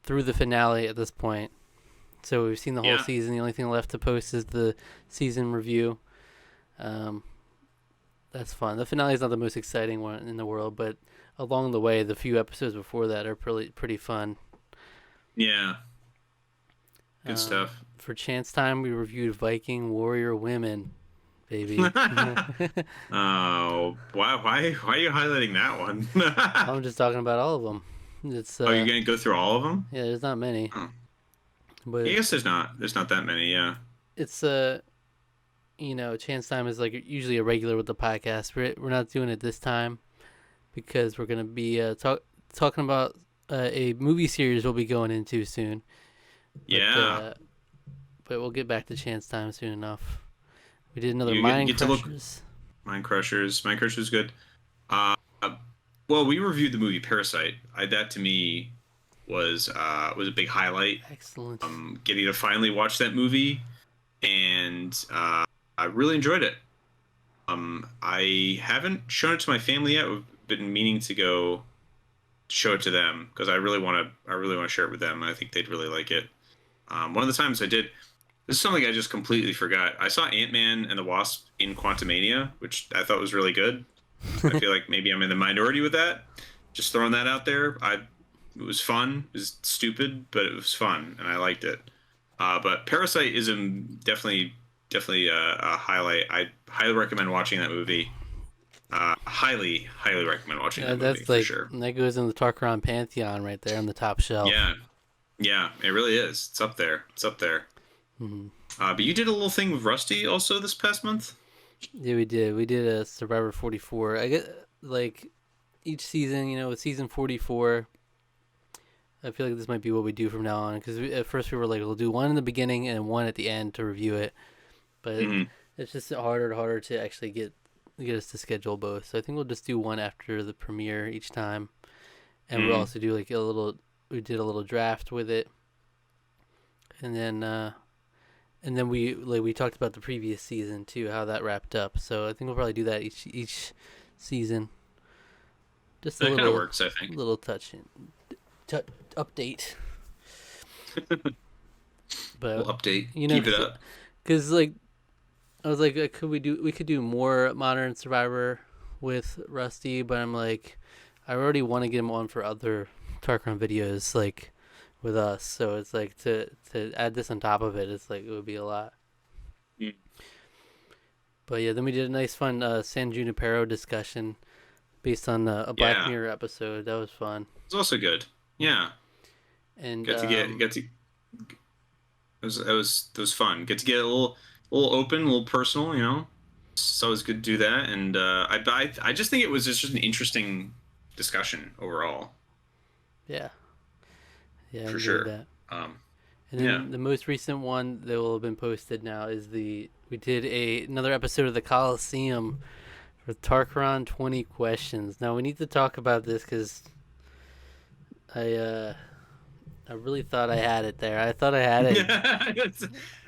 through the finale at this point. So we've seen the whole season. The only thing left to post is the season review. That's fun. The finale is not the most exciting one in the world, but along the way, the few episodes before that are pretty fun. Yeah. Good stuff. For Chance Time, we reviewed Viking Warrior Women, baby. Oh, why are you highlighting that one? I'm just talking about all of them. It's you're gonna go through all of them? Yeah, there's not many. Oh. But I guess there's not that many. Yeah. It's Chance Time is like usually a regular with the podcast. We're not doing it this time because we're gonna be talking about a movie series we'll be going into soon. Yeah. But we'll get back to Chance Time soon enough. We did another Mind Crushers. Mind Crushers. Mind Crushers is good. Well, we reviewed the movie Parasite. That to me was a big highlight. Excellent. Getting to finally watch that movie, and I really enjoyed it. I haven't shown it to my family yet. We've been meaning to go show it to them because I really want to share it with them. I think they'd really like it. One of the times I did, this is something I just completely forgot. I saw Ant-Man and the Wasp in Quantumania, which I thought was really good. I feel like maybe I'm in the minority with that. Just throwing that out there. It was fun. It was stupid, but it was fun, and I liked it. But Parasite is definitely a highlight. I highly recommend watching that movie. Highly recommend watching that movie for sure. That goes in the Tarqaron pantheon right there on the top shelf. Yeah, it really is. It's up there. Mm-hmm. But you did a little thing with Rusty also this past month. Yeah, we did. We did a Survivor 44. I get like each season, with season 44. I feel like this might be what we do from now on because at first we were like, we'll do one in the beginning and one at the end to review it, but it's just harder and harder to actually get us to schedule both. So I think we'll just do one after the premiere each time, and we'll also do like we did a little draft with it, and then we talked about the previous season too, how that wrapped up. So I think we'll probably do that each season. Just that kind of works, I think. Little update. But we'll update. Keep it up. Because I was like, we could do more Modern Survivor with Rusty, but I'm like, I already want to get him on for other Tarqaron videos like with us, so it's like to add this on top of it, it's like it would be a lot. But yeah, then we did a nice fun San Junipero discussion based on a Black Mirror episode. That was fun. It's also good. Yeah. And it was fun. Get to get a little open, a little personal, It's always good to do that, and I just think it was just an interesting discussion overall. Yeah, for sure. That. And then the most recent one that will have been posted now is we did another episode of the Coliseum for Tarqaron 20 questions. Now we need to talk about this because I really thought I had it there. I thought I had it.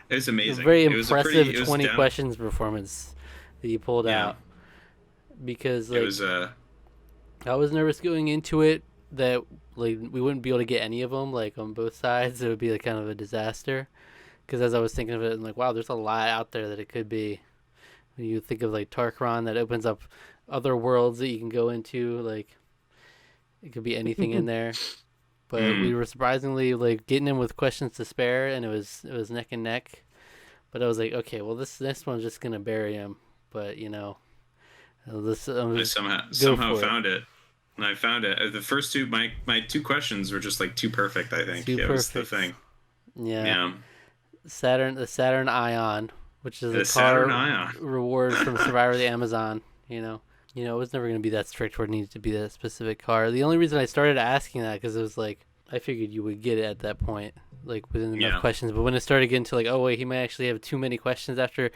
It was amazing. A very impressive 20 questions performance that you pulled out. Because I was nervous going into it that we wouldn't be able to get any of them on both sides. It would be kind of a disaster. Because as I was thinking of it, I'm wow, there's a lot out there that it could be. When you think of Tarqaron, that opens up other worlds that you can go into. It could be anything in there. But we were surprisingly getting in with questions to spare, and it was neck and neck. But I was like, okay, well this one's just gonna bury him. But I somehow found it. And I found it. The first two, my two questions were just too perfect. I think it was the thing. Yeah. The Saturn Ion, which is a Saturn car Ion reward from Survivor of the Amazon. It was never going to be that strict where it needed to be that specific car. The only reason I started asking that because it was I figured you would get it at that point, within enough questions. But when it started getting to oh wait, he might actually have too many questions after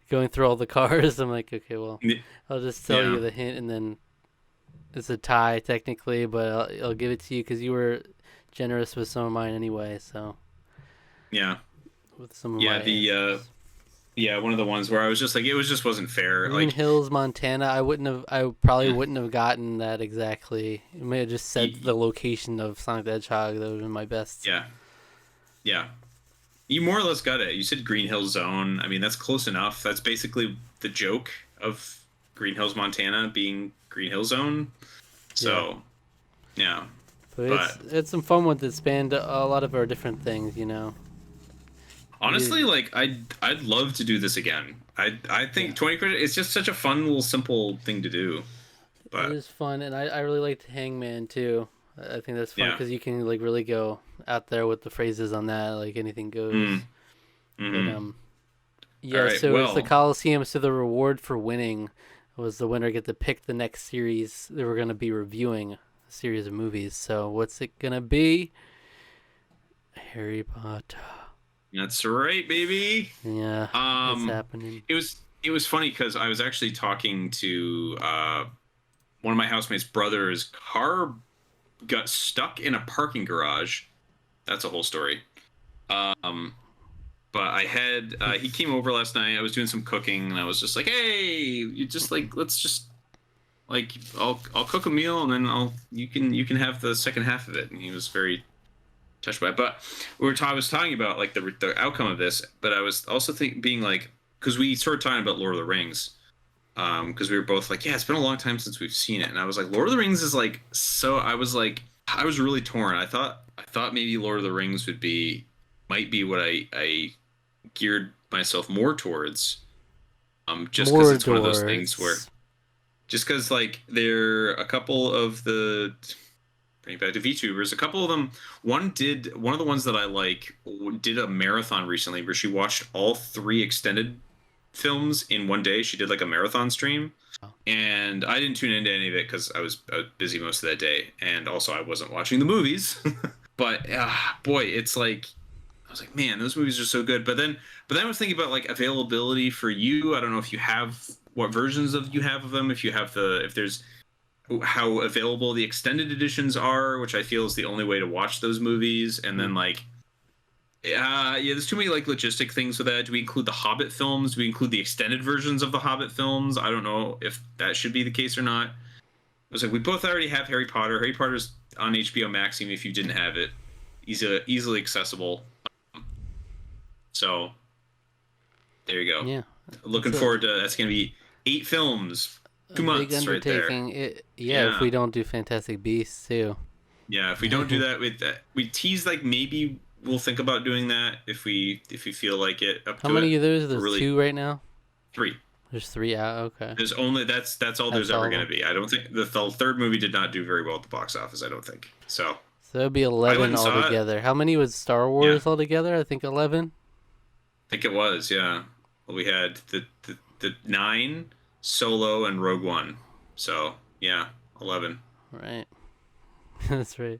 going through all the cars, I'm like, okay, well, I'll just tell you the hint, and then it's a tie technically, but I'll give it to you because you were generous with some of mine anyway. So yeah, with some of my Yeah, one of the ones where I was just like, it was just wasn't fair. Green Like, Hills, Montana. I probably wouldn't have gotten that exactly. It may have just said the location of Sonic the Hedgehog. That would have been my best. yeah, yeah. You more or less got it. You said Green Hill Zone. I mean, that's close enough. That's basically the joke of Green Hills, Montana being Green Hill Zone. So, yeah. But it's some fun ones that spanned a lot of our different things, you know. Honestly, like I'd love to do this again. I think 20 credit is just such a fun little simple thing to do. But it is fun, and I really liked Hangman too. I think that's fun because you can like really go out there with the phrases on that, like anything goes. Mm-hmm. But yeah. Right, So it's the Coliseum. So the reward for winning was the winner get to pick the next series that we're gonna be reviewing, a series of movies. So what's it gonna be? Harry Potter. That's right, baby. Yeah, it's happening. It was funny because I was actually talking to one of my housemates' brother's car got stuck in a parking garage. That's a whole story. But I had he came over last night. I was doing some cooking, and I was just like, "Hey, you just like let's just like I'll cook a meal, and then you can have the second half of it." And he was very touched by it. But I was talking about like the outcome of this, but I was also being like, because we started talking about Lord of the Rings, because we were both like, yeah, it's been a long time since we've seen it, and I was like, Lord of the Rings is like, so I was really torn. I thought maybe Lord of the Rings might be what I geared myself more towards, just because it's one of those things where, just because like there a couple of the. Bring back to VTubers. A couple of them. One of the ones that I like did a marathon recently where she watched all 3 extended films in one day. She did like a marathon stream, and I didn't tune into any of it because I was busy most of that day, and also I wasn't watching the movies. But boy, it's like I was like, man, those movies are so good. But then I was thinking about like availability for you. I don't know if you have what versions of them. If there's how available the extended editions are, which I feel is the only way to watch those movies. And then like, there's too many like logistic things with that. Do we include the Hobbit films? Do we include the extended versions of the Hobbit films? I don't know if that should be the case or not. I was like, we both already have Harry Potter. Harry Potter's on HBO Max, even if you didn't have it, easily accessible. So there you go. Yeah. Looking forward to that's going to be 8 films. 2 months right there. If we don't do Fantastic Beasts too. Yeah, if we don't do that we tease like maybe we'll think about doing that if we feel like it. How many of those? There's really, 2 right now. 3. There's 3 out. Okay. There's only that's all there's ever going to be. I don't think the third movie did not do very well at the box office. I don't think so. So it'd be 11 altogether. How many was Star Wars altogether? I think 11. I think it was. Yeah. Well, we had the 9. Solo and Rogue One. So, yeah, 11. Right. That's right.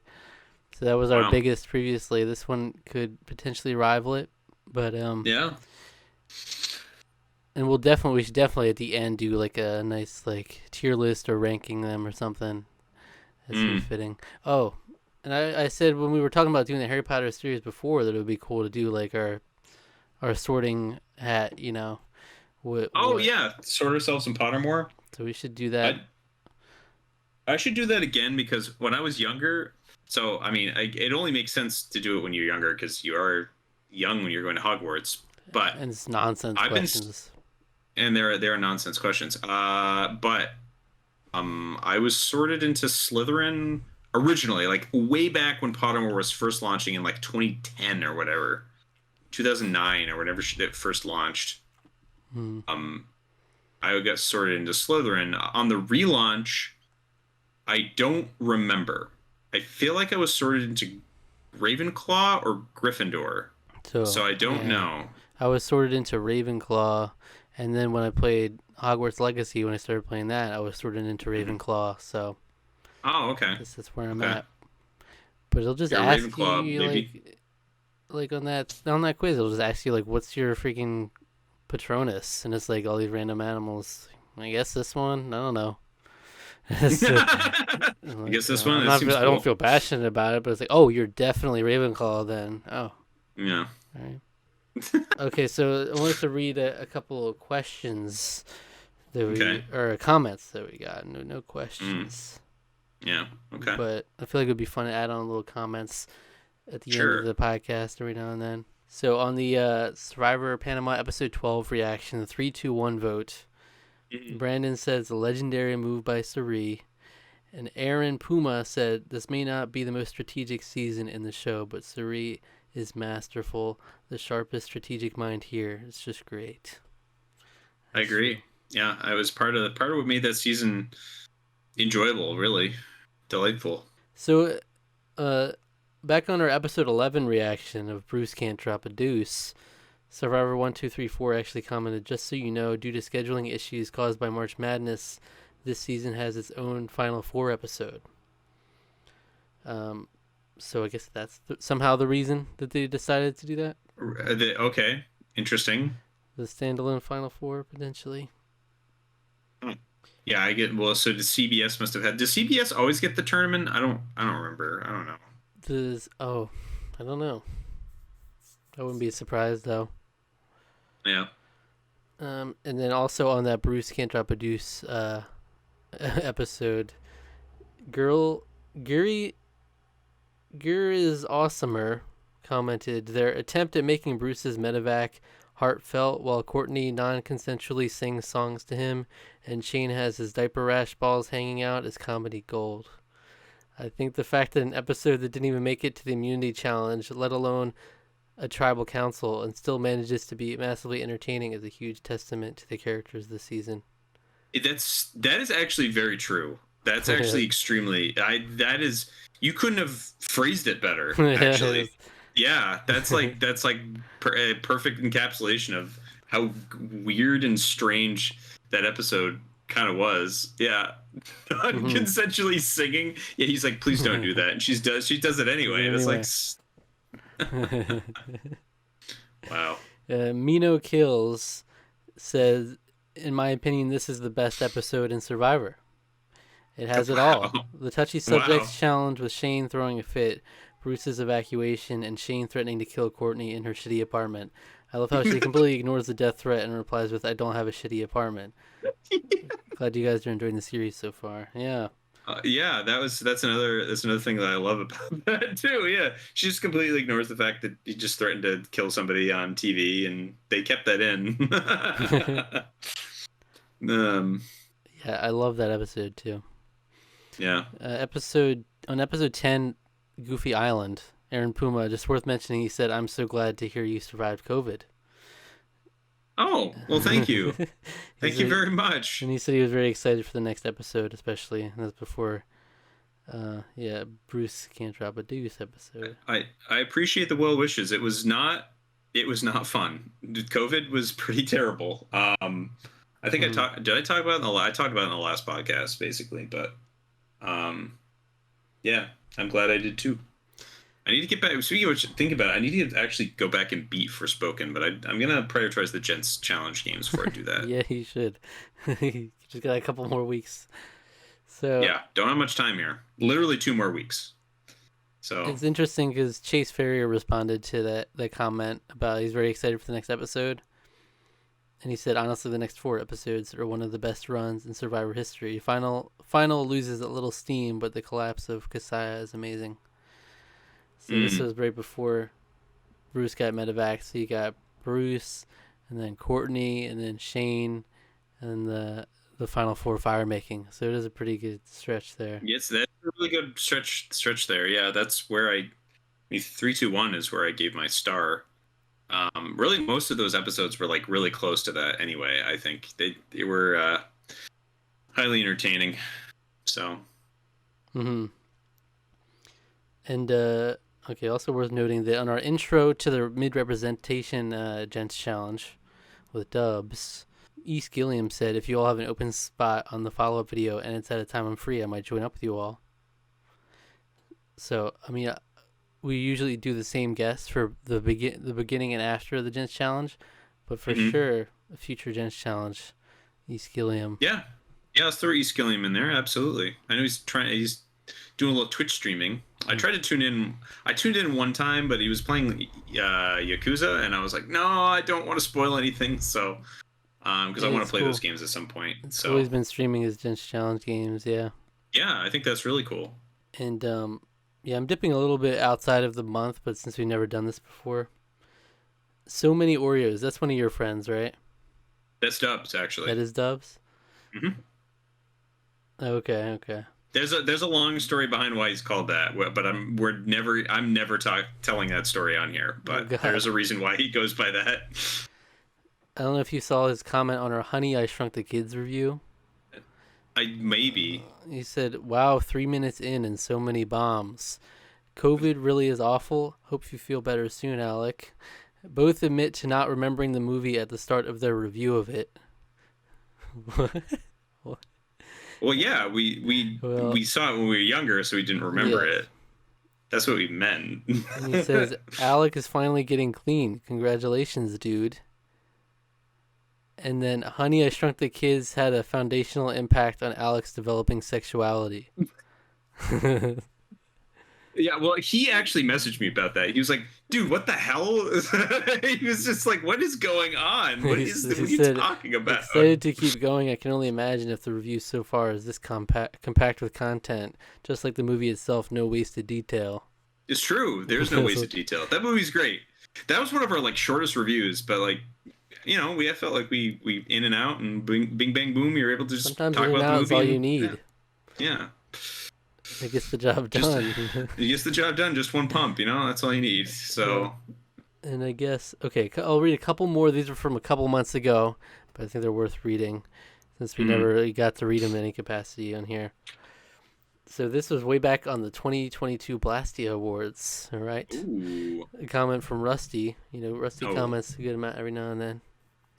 So that was our biggest previously. This one could potentially rival it, but yeah. And we should definitely at the end do like a nice like tier list or ranking them or something. That's fitting. Oh, and I said when we were talking about doing the Harry Potter series before that it would be cool to do like our sorting hat, you know. Yeah, sort ourselves in Pottermore. So we should do that. I should do that again because when I was younger, so I mean, it only makes sense to do it when you're younger because you are young when you're going to Hogwarts. But and it's nonsense questions. And they're nonsense questions. But I was sorted into Slytherin originally, like way back when Pottermore was first launching in like 2010 or whatever, 2009 or whenever it first launched. I got sorted into Slytherin. On the relaunch, I don't remember. I feel like I was sorted into Ravenclaw or Gryffindor. So I don't know. I was sorted into Ravenclaw, and then when I played Hogwarts Legacy, when I started playing that, I was sorted into Ravenclaw. So. Oh, okay. This is where I'm at. But it'll just ask Ravenclaw, you like on that quiz. It'll just ask you like, what's your freaking Patronus, and it's like all these random animals. I guess this one. I don't know. I guess this one. I don't feel passionate about it, but it's like, oh, you're definitely Ravenclaw then. Oh, yeah. All right. Okay, so I wanted to read a couple of questions that Okay. or comments that we got. No Mm. questions. Yeah. Okay. But I feel like it would be fun to add on little comments at the end of Sure. the podcast every now and then. So on the Survivor Panama episode 12 reaction, the 3-2-1 vote, Mhm. Brandon says a legendary move by Suri. And Aaron Puma said this may not be the most strategic season in the show, but Suri is masterful. The sharpest strategic mind here. It's just great. I That's true. agree. Yeah, I was part of what made that season enjoyable, really delightful. So, back on our episode 11 reaction of Bruce Can't Drop a Deuce, Survivor 1234 actually commented, just so you know, due to scheduling issues caused by March Madness, this season has its own Final Four episode. So I guess that's somehow the reason that they decided to do that. Okay, interesting. The standalone Final Four potentially. Yeah, I get. Well, so the CBS must have had. Does CBS always get the tournament? I don't. I don't remember. I don't know. I don't know. I wouldn't be surprised though. Yeah. And then also on that Bruce Can't Drop a Deuce episode, Gary is awesomer commented their attempt at making Bruce's medevac heartfelt while Courtney non-consensually sings songs to him and Shane has his diaper rash balls hanging out is comedy gold. I think the fact that an episode that didn't even make it to the immunity challenge, let alone a tribal council, and still manages to be massively entertaining is a huge testament to the characters this season. That is actually very true. That's actually extremely. That is. You couldn't have phrased it better. Actually. Yeah, that's like a perfect encapsulation of how weird and strange that episode kind of was. Yeah, consensually singing. Yeah, he's like, please don't do that, and she does it anyway. It's like, wow. Mino Kills says, in my opinion, this is the best episode in Survivor. It has it all. The touchy subjects challenge with Shane throwing a fit, Bruce's evacuation, and Shane threatening to kill Courtney in her shitty apartment. I love how she completely ignores the death threat and replies with, I don't have a shitty apartment. Glad you guys are enjoying the series so far. Yeah. Yeah, that's another thing that I love about that too. Yeah, she just completely ignores the fact that he just threatened to kill somebody on TV, and they kept that in. Yeah, I love that episode too. Yeah. Episode 10, Goofy Island. Aaron Puma, just worth mentioning, he said, "I'm so glad to hear you survived COVID." Oh, well, thank you. Thank you very much. And he said he was very excited for the next episode, especially. That's before, Bruce Can't Drop a Deuce episode. I appreciate the well wishes. It was not fun. COVID was pretty terrible. I think did I talk about it I talked about it in the last podcast, basically, but yeah, I'm glad I did too. I need to get back. Speaking of which, think about it. I need to actually go back and beat Forspoken, but I'm gonna prioritize the Gents Challenge games before I do that. Yeah, you should. You just got a couple more weeks. So yeah, don't have much time here. Literally 2 more weeks. So it's interesting because Chase Ferrier responded to that comment about he's very excited for the next episode, and he said honestly the next 4 episodes are one of the best runs in Survivor history. Final loses a little steam, but the collapse of Kasaya is amazing. So this was right before Bruce got medevac. So you got Bruce, and then Courtney, and then Shane, and the final 4 fire making. So it is a pretty good stretch there. Yes, that's a really good stretch there. Yeah, that's where 3-2-1 is where I gave my star. Really, most of those episodes were like really close to that anyway. I think they were highly entertaining. So. And okay, also worth noting that on our intro to the mid-representation Gents Challenge with Dubs, East Gilliam said, if you all have an open spot on the follow-up video and it's at a time I'm free, I might join up with you all. So, I mean, we usually do the same guests for the beginning and after the Gents Challenge, but for sure, a future Gents Challenge, East Gilliam. Yeah, let's throw East Gilliam in there, absolutely. I know he's doing a little Twitch streaming. I tried to tune in. I tuned in one time, but he was playing Yakuza, and I was like, no, I don't want to spoil anything. So, because I want to play those games at some point. It's So always been streaming his Dance Challenge games, yeah. yeah, I think that's really cool. And yeah, I'm dipping a little bit outside of the month, but since we've never done this before, So Many Oreos. That's one of your friends, right? That's Dubs, actually. That is Dubs. Mm-hmm. Okay. There's a long story behind why he's called that, but I'm never telling that story on here. But there's a reason why he goes by that. I don't know if you saw his comment on our Honey, I Shrunk the Kids review. Maybe. He said, "Wow, 3 minutes in and so many bombs. COVID really is awful. Hope you feel better soon, Alec." Both admit to not remembering the movie at the start of their review of it. Well, yeah, we saw it when we were younger, so we didn't remember it. That's what we meant. And he says, "Alec is finally getting clean. Congratulations, dude." And then, Honey, I Shrunk the Kids had a foundational impact on Alec's developing sexuality. Yeah, well, he actually messaged me about that. He was like, dude, what the hell? He was just like, what is going on? What are you talking about? Excited to keep going. I can only imagine if the review so far is this compact with content. Just like the movie itself, no wasted detail. It's true. There's no wasted detail. That movie's great. That was one of our shortest reviews, but we felt like we in and out and bing bang boom. You're able to just sometimes talk in and about out the movie. Is all you need. Yeah. It gets the job done. It gets the job done. Just one pump. That's all you need. So. And I guess I'll read a couple more. These are from a couple months ago, but I think they're worth reading since we never really got to read them in any capacity on here. So this was way back on the 2022 Blastia Awards. All right. Ooh. A comment from Rusty. Rusty comments a good amount every now and then.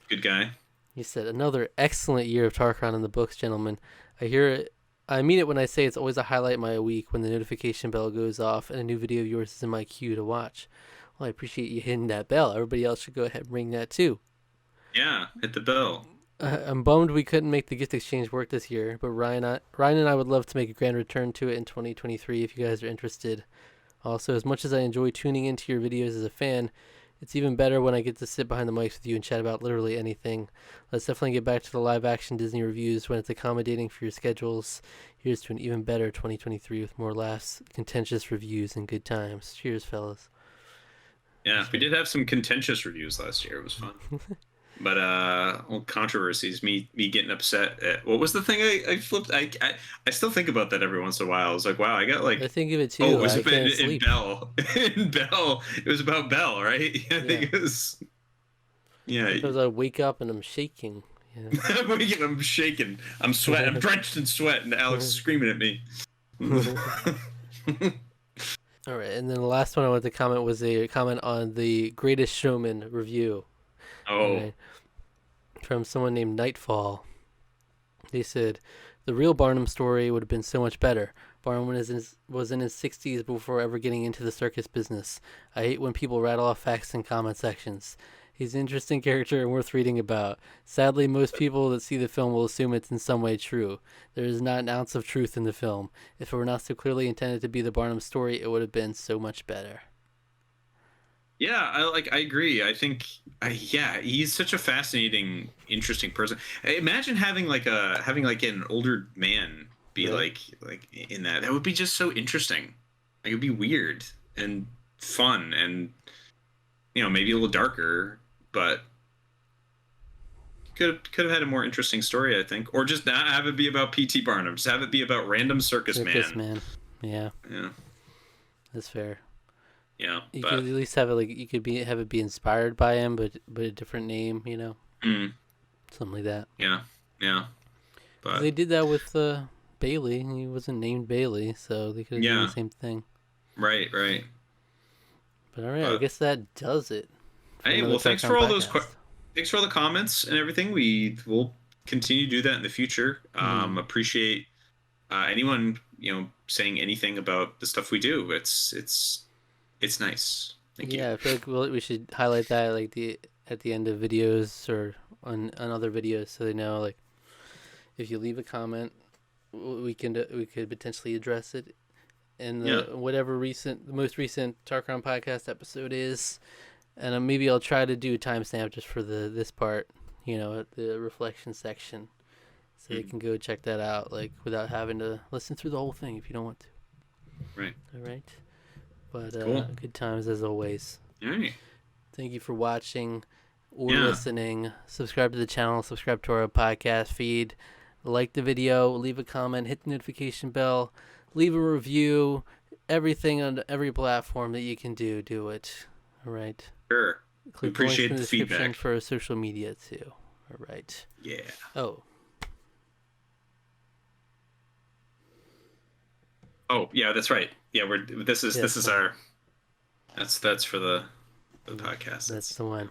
Good guy. He said, "Another excellent year of Tarqaron in the books, gentlemen. I mean it when I say it's always a highlight of my week when the notification bell goes off and a new video of yours is in my queue to watch. Well, I appreciate you hitting that bell. Everybody else should go ahead and ring that too." Yeah, hit the bell. I'm bummed we couldn't make the gift exchange work this year, but Ryan and I would love to make a grand return to it in 2023 if you guys are interested. Also, as much as I enjoy tuning into your videos as a fan, it's even better when I get to sit behind the mics with you and chat about literally anything. Let's definitely get back to the live-action Disney reviews when it's accommodating for your schedules. Here's to an even better 2023 with more laughs, contentious reviews, and good times. Cheers, fellas. Yeah, we did have some contentious reviews last year. It was fun. But controversies, me getting upset at what was the thing I flipped. I still think about that every once in a while. I was like, wow, I got I think of it too. Oh, it was in Belle. In Belle, it was about Belle, right? I think it was. Yeah. Because I wake up and I'm shaking. I'm shaking. I'm sweating. I'm drenched in sweat, and Alex is screaming at me. All right, and then the last one I wanted to comment was a comment on the Greatest Showman review. Oh. Right, from someone named Nightfall. They said, "The real Barnum story would have been so much better. Barnum was in his 60s before ever getting into the circus business. I hate when people rattle off facts in comment sections. He's an interesting character and worth reading about. Sadly, most people that see the film will assume it's in some way true. There is not an ounce of truth in the film. If it were not so clearly intended to be the Barnum story, it would have been so much better." Yeah, I agree. I think he's such a fascinating, interesting person. Imagine having an older man be like in that. That would be just so interesting. It would be weird and fun and maybe a little darker, but could have had a more interesting story, I think. Or just not have it be about P.T. Barnum. Just have it be about random circus man. Yeah. Yeah. That's fair. Yeah, you could at least have it have it be inspired by him, but a different name, something like that. Yeah. But they did that with Bailey. He wasn't named Bailey, so they could have done the same thing. Right. But all right, I guess that does it. Hey, well, thanks for all those. Thanks for all the comments and everything. We will continue to do that in the future. Appreciate anyone saying anything about the stuff we do. It's nice. Thank you. Yeah, I feel like we should highlight that at the end of videos or on other videos, so they know if you leave a comment, we could potentially address it in the the most recent Tarqaron podcast episode is, and maybe I'll try to do a timestamp just for this part, at the reflection section, so you can go check that out, like without having to listen through the whole thing if you don't want to. Right. All right. But cool. Good times as always. All right. Thank you for watching or listening. Subscribe to the channel. Subscribe to our podcast feed. Like the video. Leave a comment. Hit the notification bell. Leave a review. Everything on every platform that you can do it. All right. Sure. Click Appreciate the the description feedback for social media too. All right. Yeah. Oh yeah, that's right. Yeah, this is our that's for the podcast. That's the one.